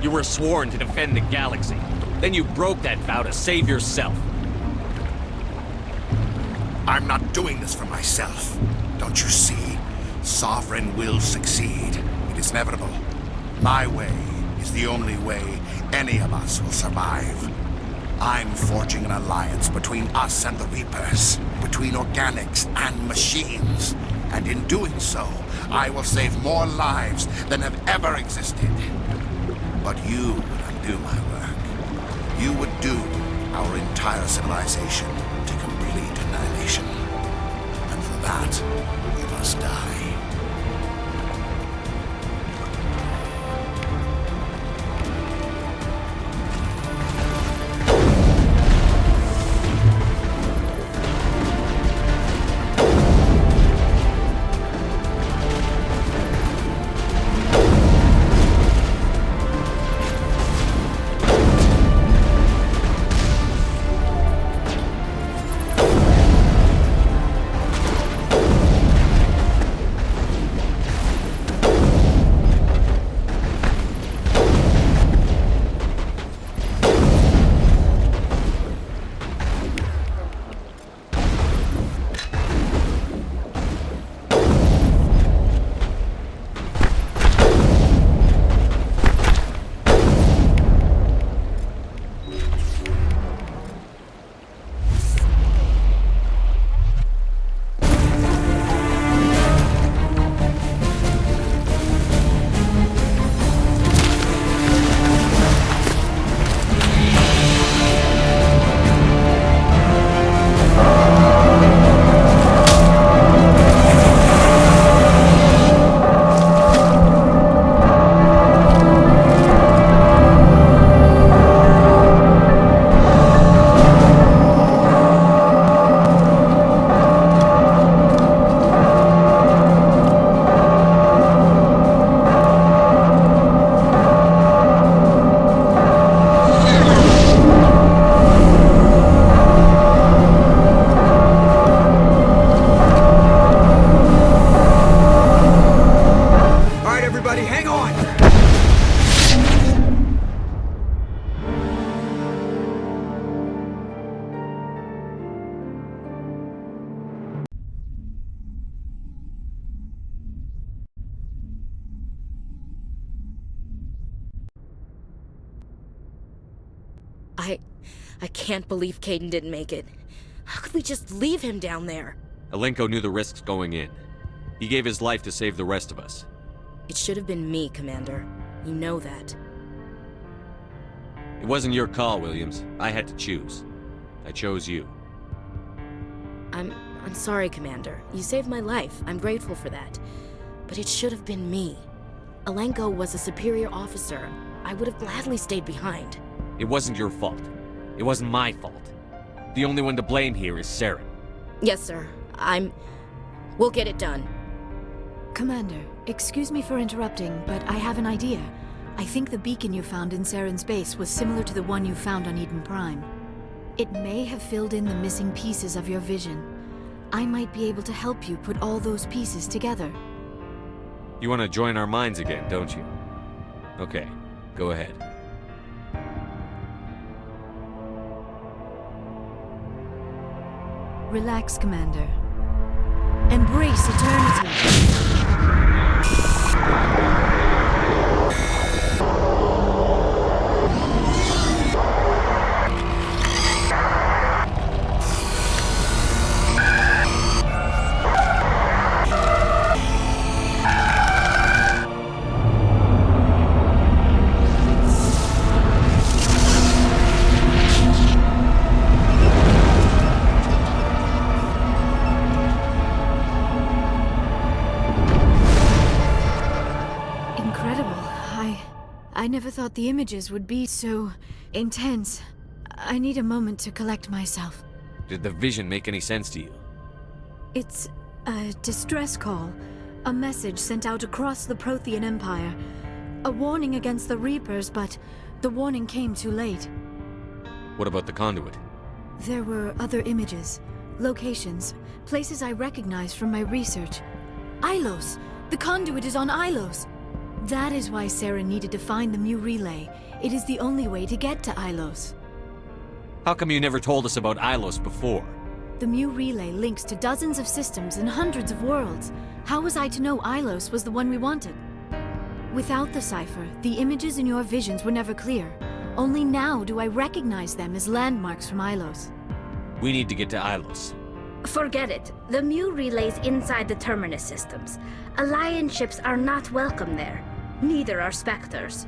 You were sworn to defend the galaxy. Then you broke that vow to save yourself. I'm not doing this for myself. Don't you see? Sovereign will succeed. It is inevitable. My way is the only way any of us will survive. I'm forging an alliance between us and the Reapers, between organics and machines. And in doing so, I will save more lives than have ever existed. But you would undo my work. You would doom our entire civilization to complete annihilation. And for that, you must die. I can't believe Caden didn't make it. How could we just leave him down there? Alenko knew the risks going in. He gave his life to save the rest of us. It should have been me, Commander. You know that. It wasn't your call, Williams. I had to choose. I chose you. I'm sorry, Commander. You saved my life. I'm grateful for that. But it should have been me. Alenko was a superior officer. I would have gladly stayed behind. It wasn't your fault. It wasn't my fault. The only one to blame here is Saren. Yes, sir. We'll get it done. Commander, excuse me for interrupting, but I have an idea. I think the beacon you found in Saren's base was similar to the one you found on Eden Prime. It may have filled in the missing pieces of your vision. I might be able to help you put all those pieces together. You want to join our minds again, don't you? Okay, go ahead. Relax, Commander. Embrace eternity. I never thought the images would be so intense. I need a moment to collect myself. Did the vision make any sense to you? It's a distress call. A message sent out across the Prothean Empire. A warning against the Reapers, but the warning came too late. What about the conduit? There were other images, locations, places I recognized from my research. Ilos! The conduit is on Ilos! That is why Sarah needed to find the Mu relay. It is the only way to get to Ilos. How come you never told us about Ilos before? The Mu relay links to dozens of systems and hundreds of worlds. How was I to know Ilos was the one we wanted? Without the cipher, the images in your visions were never clear. Only now do I recognize them as landmarks from Ilos. We need to get to Ilos. Forget it. The Mu relay's inside the Terminus systems. Alliance ships are not welcome there. Neither are Spectres.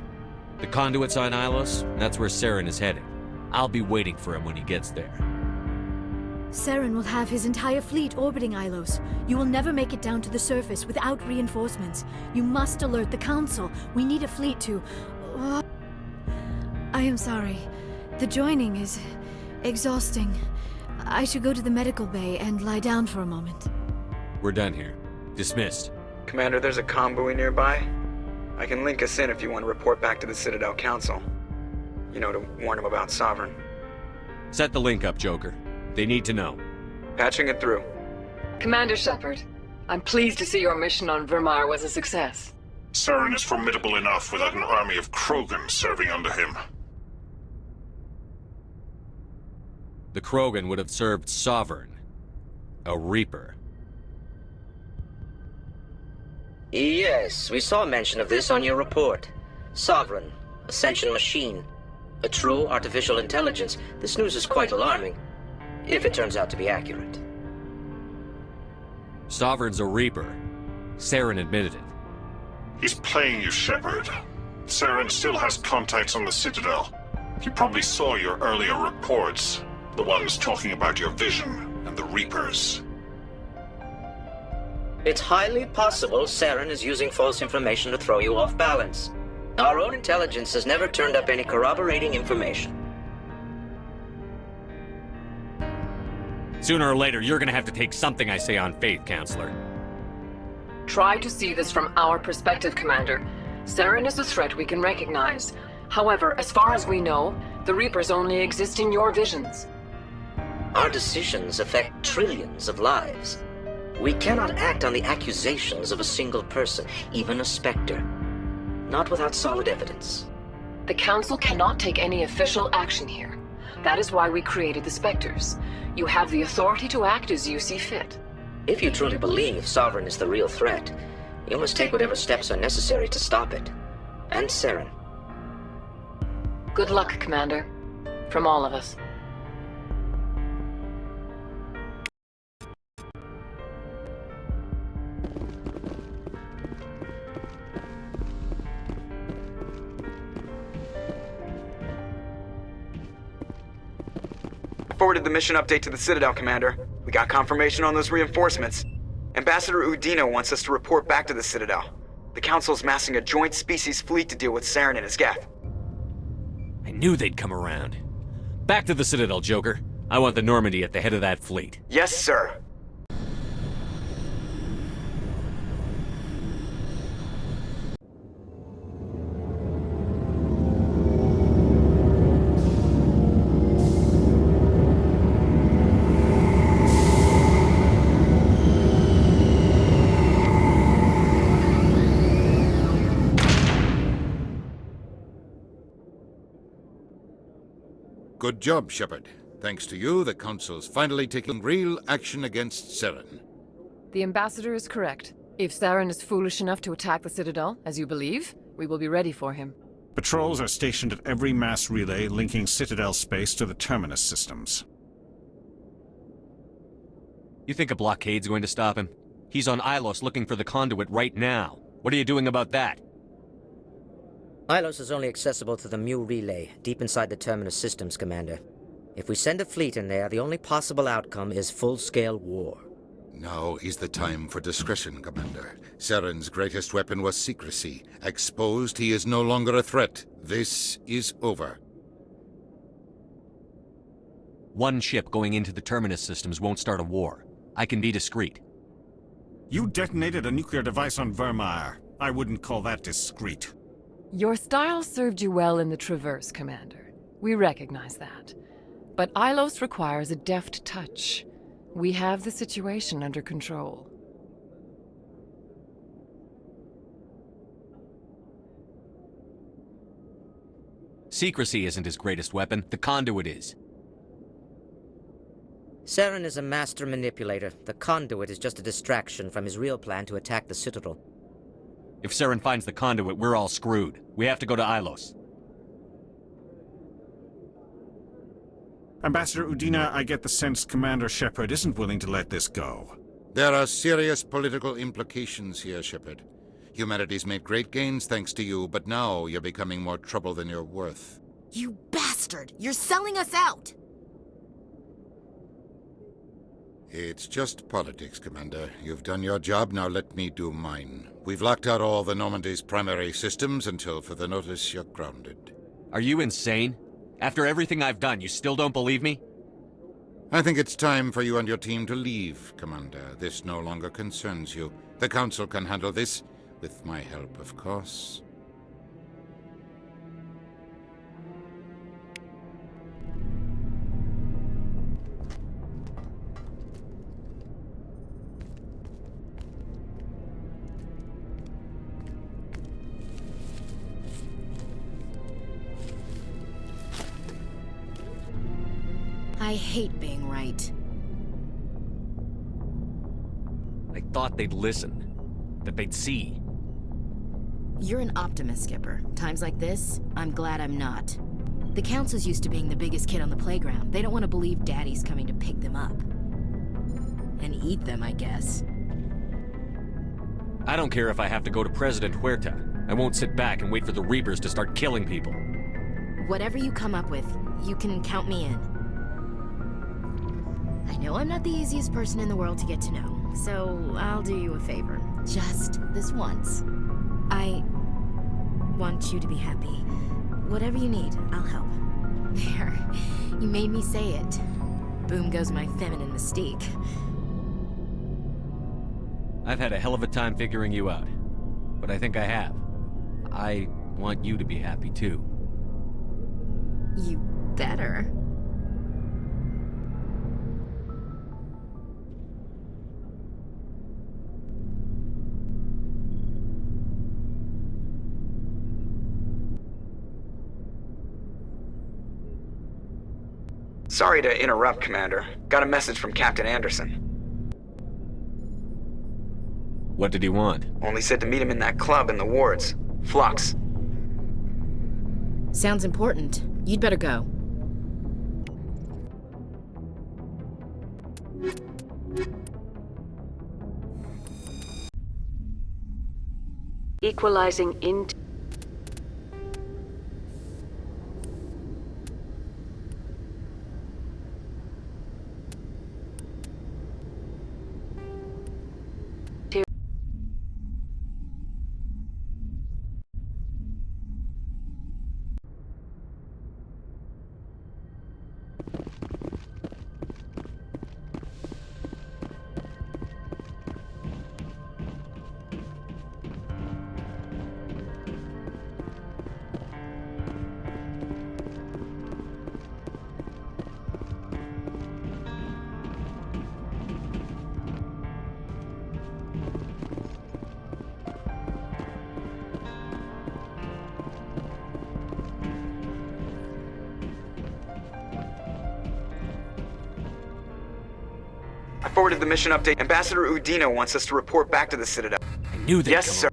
The conduit's on Ilos, and that's where Saren is heading. I'll be waiting for him when he gets there. Saren will have his entire fleet orbiting Ilos. You will never make it down to the surface without reinforcements. You must alert the Council. We need a fleet to... I am sorry. The joining is exhausting. I should go to the medical bay and lie down for a moment. We're done here. Dismissed. Commander, there's a comm buoy nearby. I can link us in if you want to report back to the Citadel Council. You know, to warn them about Sovereign. Set the link up, Joker. They need to know. Patching it through. Commander Shepard, I'm pleased to see your mission on Vermeer was a success. Saren is formidable enough without an army of Krogan serving under him. The Krogan would have served Sovereign. A Reaper. Yes, we saw mention of this on your report. Sovereign, Ascension machine, a true artificial intelligence. This news is quite alarming, if it turns out to be accurate. Sovereign's a Reaper. Saren admitted it. He's playing you, Shepard. Saren still has contacts on the Citadel. He probably saw your earlier reports, the ones talking about your vision and the Reapers. It's highly possible Saren is using false information to throw you off balance. Our own intelligence has never turned up any corroborating information. Sooner or later, you're gonna have to take something I say on faith, Counselor. Try to see this from our perspective, Commander. Saren is a threat we can recognize. However, as far as we know, the Reapers only exist in your visions. Our decisions affect trillions of lives. We cannot act on the accusations of a single person, even a Spectre. Not without solid evidence. The Council cannot take any official action here. That is why we created the Spectres. You have the authority to act as you see fit. If you truly believe Sovereign is the real threat, you must take whatever steps are necessary to stop it. And Saren. Good luck, Commander. From all of us. Forwarded the mission update to the Citadel, Commander. We got confirmation on those reinforcements. Ambassador Udino wants us to report back to the Citadel. The Council's massing a joint species fleet to deal with Saren and his Geth. I knew they'd come around. Back to the Citadel, Joker. I want the Normandy at the head of that fleet. Yes, sir. Good job, Shepard. Thanks to you, the Council's finally taking real action against Saren. The Ambassador is correct. If Saren is foolish enough to attack the Citadel, as you believe, we will be ready for him. Patrols are stationed at every mass relay linking Citadel space to the Terminus systems. You think a blockade's going to stop him? He's on Ilos looking for the conduit right now. What are you doing about that? Ilos is only accessible to the Mu relay, deep inside the Terminus systems, Commander. If we send a fleet in there, the only possible outcome is full-scale war. Now is the time for discretion, Commander. Saren's greatest weapon was secrecy. Exposed, he is no longer a threat. This is over. One ship going into the terminus systems won't start a war. I can be discreet. You detonated a nuclear device on Vermeer. I wouldn't call that discreet. Your style served you well in the Traverse, Commander. We recognize that. But Ilos requires a deft touch. We have the situation under control. Secrecy isn't his greatest weapon. The conduit is. Saren is a master manipulator. The conduit is just a distraction from his real plan to attack the Citadel. If Saren finds the conduit, we're all screwed. We have to go to Ilos. Ambassador Udina, I get the sense Commander Shepard isn't willing to let this go. There are serious political implications here, Shepard. Humanity's made great gains thanks to you, but now you're becoming more trouble than you're worth. You bastard! You're selling us out! It's just politics, Commander. You've done your job, now let me do mine. We've locked out all the Normandy's primary systems until further notice you're grounded. Are you insane? After everything I've done, you still don't believe me? I think it's time for you and your team to leave, Commander. This no longer concerns you. The Council can handle this, with my help, of course. I hate being right. I thought they'd listen. That they'd see. You're an optimist, Skipper. Times like this, I'm glad I'm not. The Council's used to being the biggest kid on the playground. They don't want to believe Daddy's coming to pick them up. And eat them, I guess. I don't care if I have to go to President Huerta. I won't sit back and wait for the Reapers to start killing people. Whatever you come up with, you can count me in. I know I'm not the easiest person in the world to get to know, so I'll do you a favor. Just this once. I want you to be happy. Whatever you need, I'll help. There. You made me say it. Boom goes my feminine mystique. I've had a hell of a time figuring you out. But I think I have. I want you to be happy, too. You better. Sorry to interrupt, Commander. Got a message from Captain Anderson. What did he want? Only said to meet him in that club in the wards. Flux. Sounds important. You'd better go. Equalizing into... I forwarded the mission update. Ambassador Udina wants us to report back to the Citadel. I knew they'd Yes, come sir.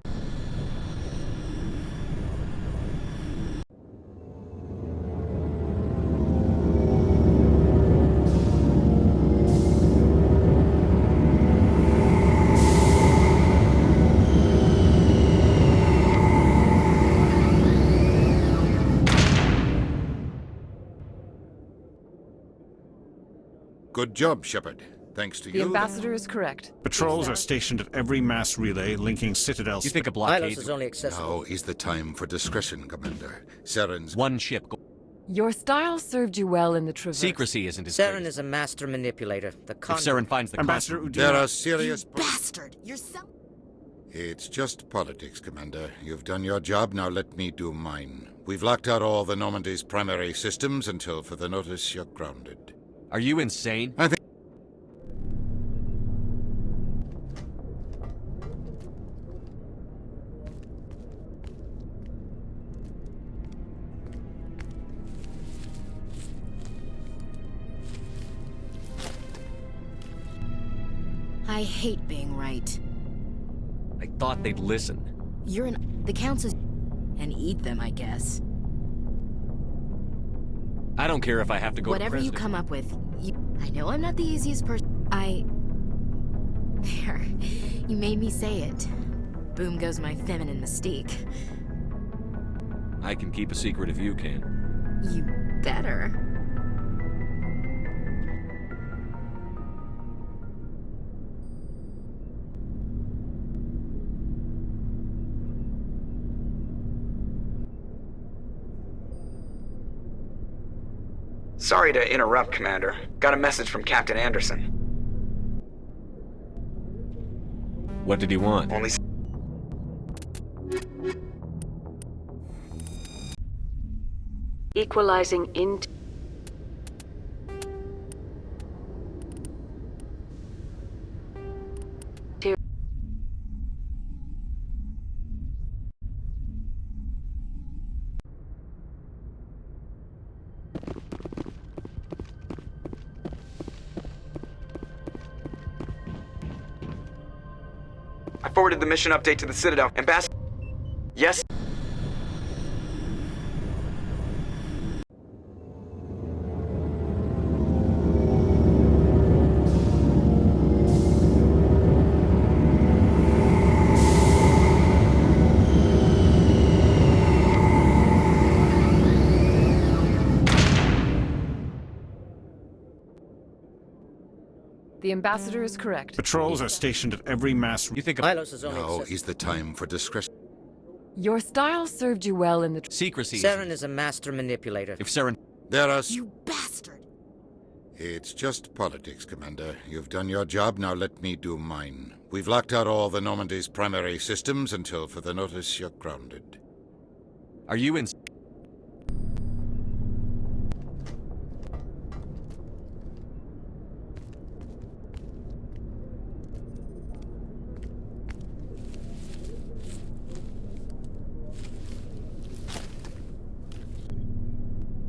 Good job, Shepard. Thanks to The you. ambassador is correct. Patrols are stationed at every mass relay linking Citadel. You think a blockade... Milos is only accessible. Now is the time for discretion, Commander. Saren's... One ship... Your style served you well in the Traverse. Secrecy isn't his Saren greatest. is a master manipulator. The If Saren finds the Ambassador content... There are serious... Bastard! You're so... It's just politics, Commander. You've done your job, now let me do mine. We've locked out all the Normandy's primary systems until further notice you're grounded. Are you insane? I think... I hate being right. I thought they'd listen. The council and eat them, I guess. I don't care if I have to go Whatever to you come up with, I know I'm not the easiest person. There. You made me say it. Boom goes my feminine mystique. I can keep a secret if you can. You better. Sorry to interrupt, Commander. Got a message from Captain Anderson. What did he want? Only... Equalizing int... I forwarded the mission update to the Citadel. Ambassador... Yes? The ambassador is correct. Patrols are stationed at every mass... You think Milos is only Now accessible. is the time for discretion. Your style served you well in the... Secrecy Saren is a master manipulator. If Saren... There are... You bastard! It's just politics, Commander. You've done your job, now let me do mine. We've locked out all the Normandy's primary systems until further notice you're grounded. Are you in...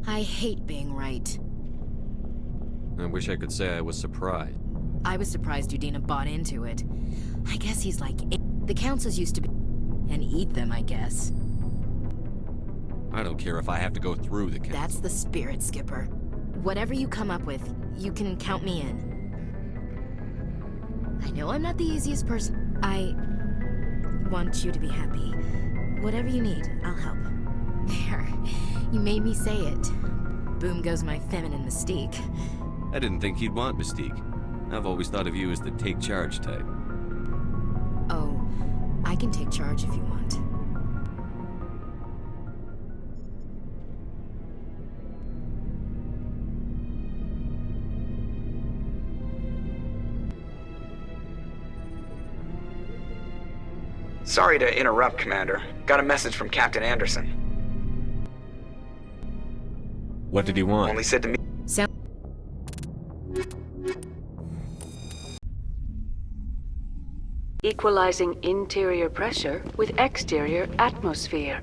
I hate being right. I wish I could say I was surprised. I was surprised Udina bought into it. I guess he's like... The councils used to be... And eat them, I guess. I don't care if I have to go through the... That's the spirit, Skipper. Whatever you come up with, you can count me in. I know I'm not the easiest person. I want you to be happy. Whatever you need, I'll help. There. You made me say it. Boom goes my feminine mystique. I didn't think you'd want Mystique. I've always thought of you as the take charge type. Oh, I can take charge if you want. Sorry to interrupt, Commander. Got a message from Captain Anderson. What did he want? Only said to me... Equalizing interior pressure with exterior atmosphere.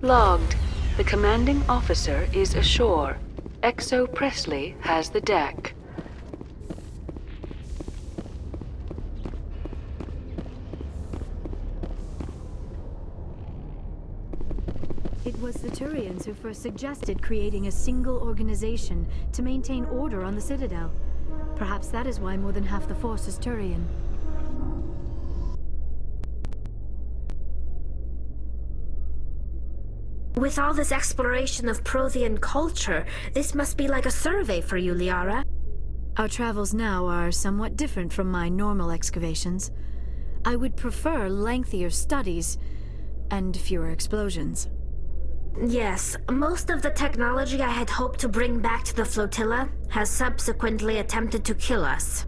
Logged. The commanding officer is ashore. Exo Presley has the deck. It was the Turians who first suggested creating a single organization to maintain order on the Citadel. Perhaps that is why more than half the force is Turian. With all this exploration of Prothean culture, this must be like a survey for you, Liara. Our travels now are somewhat different from my normal excavations. I would prefer lengthier studies and fewer explosions. Yes, most of the technology I had hoped to bring back to the Flotilla has subsequently attempted to kill us.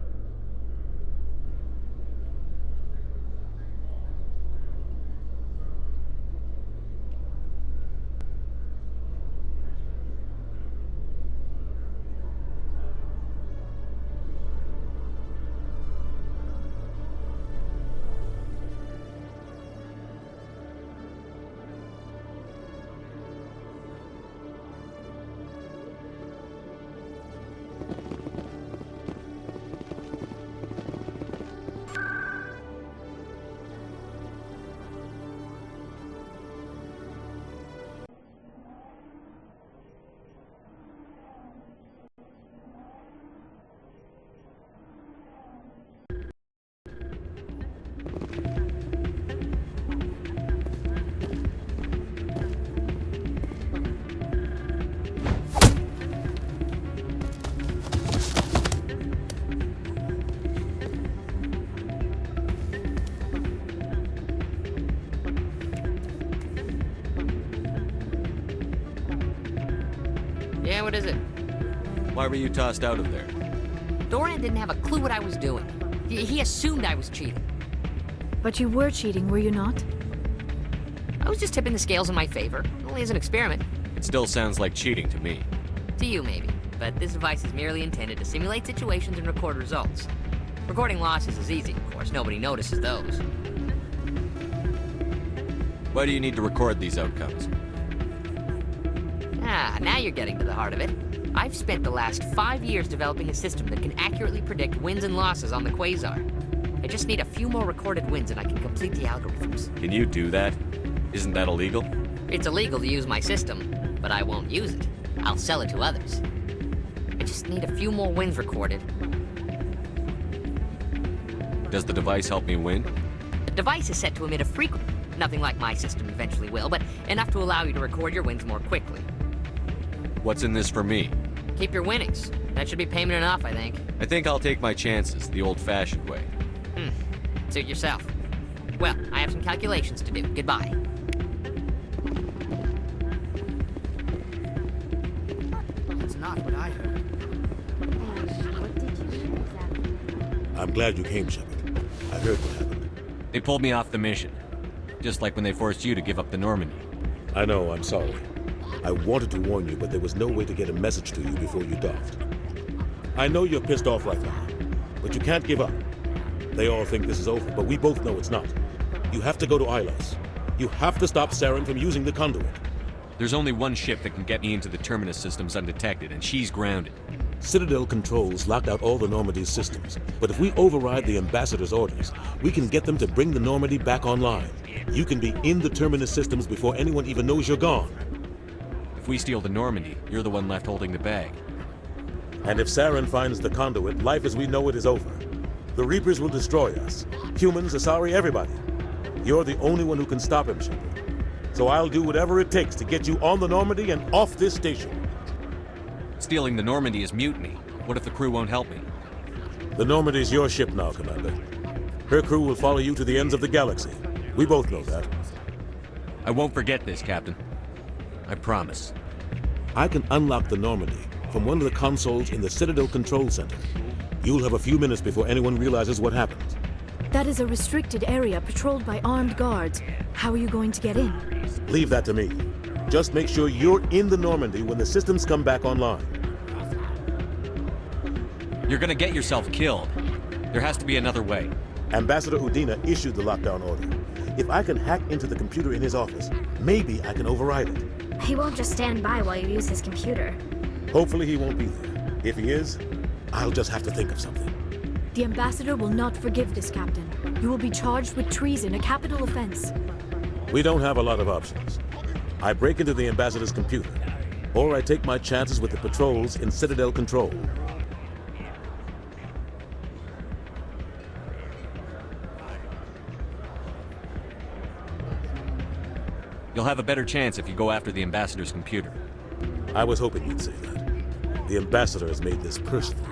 Yeah, what is it? Why were you tossed out of there? Dorian didn't have a clue what I was doing. He assumed I was cheating. But you were cheating, were you not? I was just tipping the scales in my favor, only as an experiment. It still sounds like cheating to me. To you, maybe. But this device is merely intended to simulate situations and record results. Recording losses is easy, of course. Nobody notices those. Why do you need to record these outcomes? Ah, now you're getting to the heart of it. I've spent the last 5 years developing a system that can accurately predict wins and losses on the Quasar. I just need a few more recorded wins and I can complete the algorithms. Can you do that? Isn't that illegal? It's illegal to use my system, but I won't use it. I'll sell it to others. I just need a few more wins recorded. Does the device help me win? The device is set to emit a frequency. Nothing like my system eventually will, but enough to allow you to record your wins more quickly. What's in this for me? Keep your winnings. That should be payment enough, I think. I think I'll take my chances, the old-fashioned way. Suit yourself. Well, I have some calculations to do. Goodbye. That's not what I heard. I'm glad you came, Shepard. I heard what happened. They pulled me off the mission. Just like when they forced you to give up the Normandy. I know, I'm sorry. I wanted to warn you, but there was no way to get a message to you before you docked. I know you're pissed off right now, but you can't give up. They all think this is over, but we both know it's not. You have to go to Ilos. You have to stop Saren from using the conduit. There's only one ship that can get me into the Terminus systems undetected, and she's grounded. Citadel controls locked out all the Normandy's systems, but if we override the Ambassador's orders, we can get them to bring the Normandy back online. You can be in the Terminus systems before anyone even knows you're gone. If we steal the Normandy, you're the one left holding the bag. And if Saren finds the conduit, life as we know it is over. The Reapers will destroy us. Humans, Asari, everybody. You're the only one who can stop him, Shepard. So I'll do whatever it takes to get you on the Normandy and off this station. Stealing the Normandy is mutiny. What if the crew won't help me? The Normandy's your ship now, Commander. Her crew will follow you to the ends of the galaxy. We both know that. I won't forget this, Captain. I promise. I can unlock the Normandy from one of the consoles in the Citadel Control Center. You'll have a few minutes before anyone realizes what happened. That is a restricted area patrolled by armed guards. How are you going to get in? Leave that to me. Just make sure you're in the Normandy when the systems come back online. You're gonna get yourself killed. There has to be another way. Ambassador Udina issued the lockdown order. If I can hack into the computer in his office, maybe I can override it. He won't just stand by while you use his computer. Hopefully he won't be there. If he is, I'll just have to think of something. The Ambassador will not forgive this, Captain. You will be charged with treason, a capital offense. We don't have a lot of options. I break into the Ambassador's computer, or I take my chances with the patrols in Citadel Control. You'll have a better chance if you go after the Ambassador's computer. I was hoping you'd say that. The Ambassador has made this personal.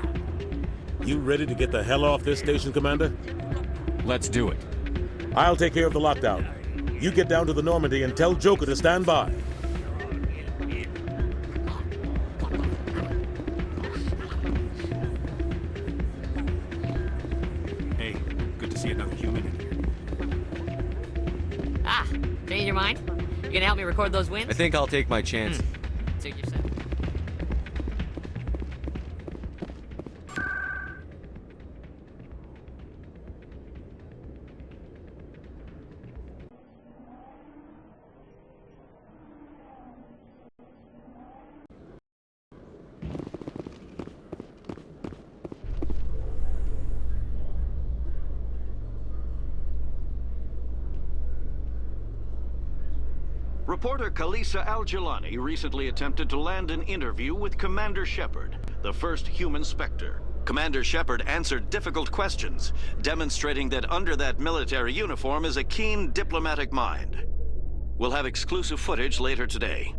You ready to get the hell off this station, Commander? Let's do it. I'll take care of the lockdown. You get down to the Normandy and tell Joker to stand by. Hey, good to see another human in here. Ah, change your mind? You gonna help me record those wins? I think I'll take my chance. Suit yourself. Reporter Kalisa Al-Jilani recently attempted to land an interview with Commander Shepard, the first human Spectre. Commander Shepard answered difficult questions, demonstrating that under that military uniform is a keen diplomatic mind. We'll have exclusive footage later today.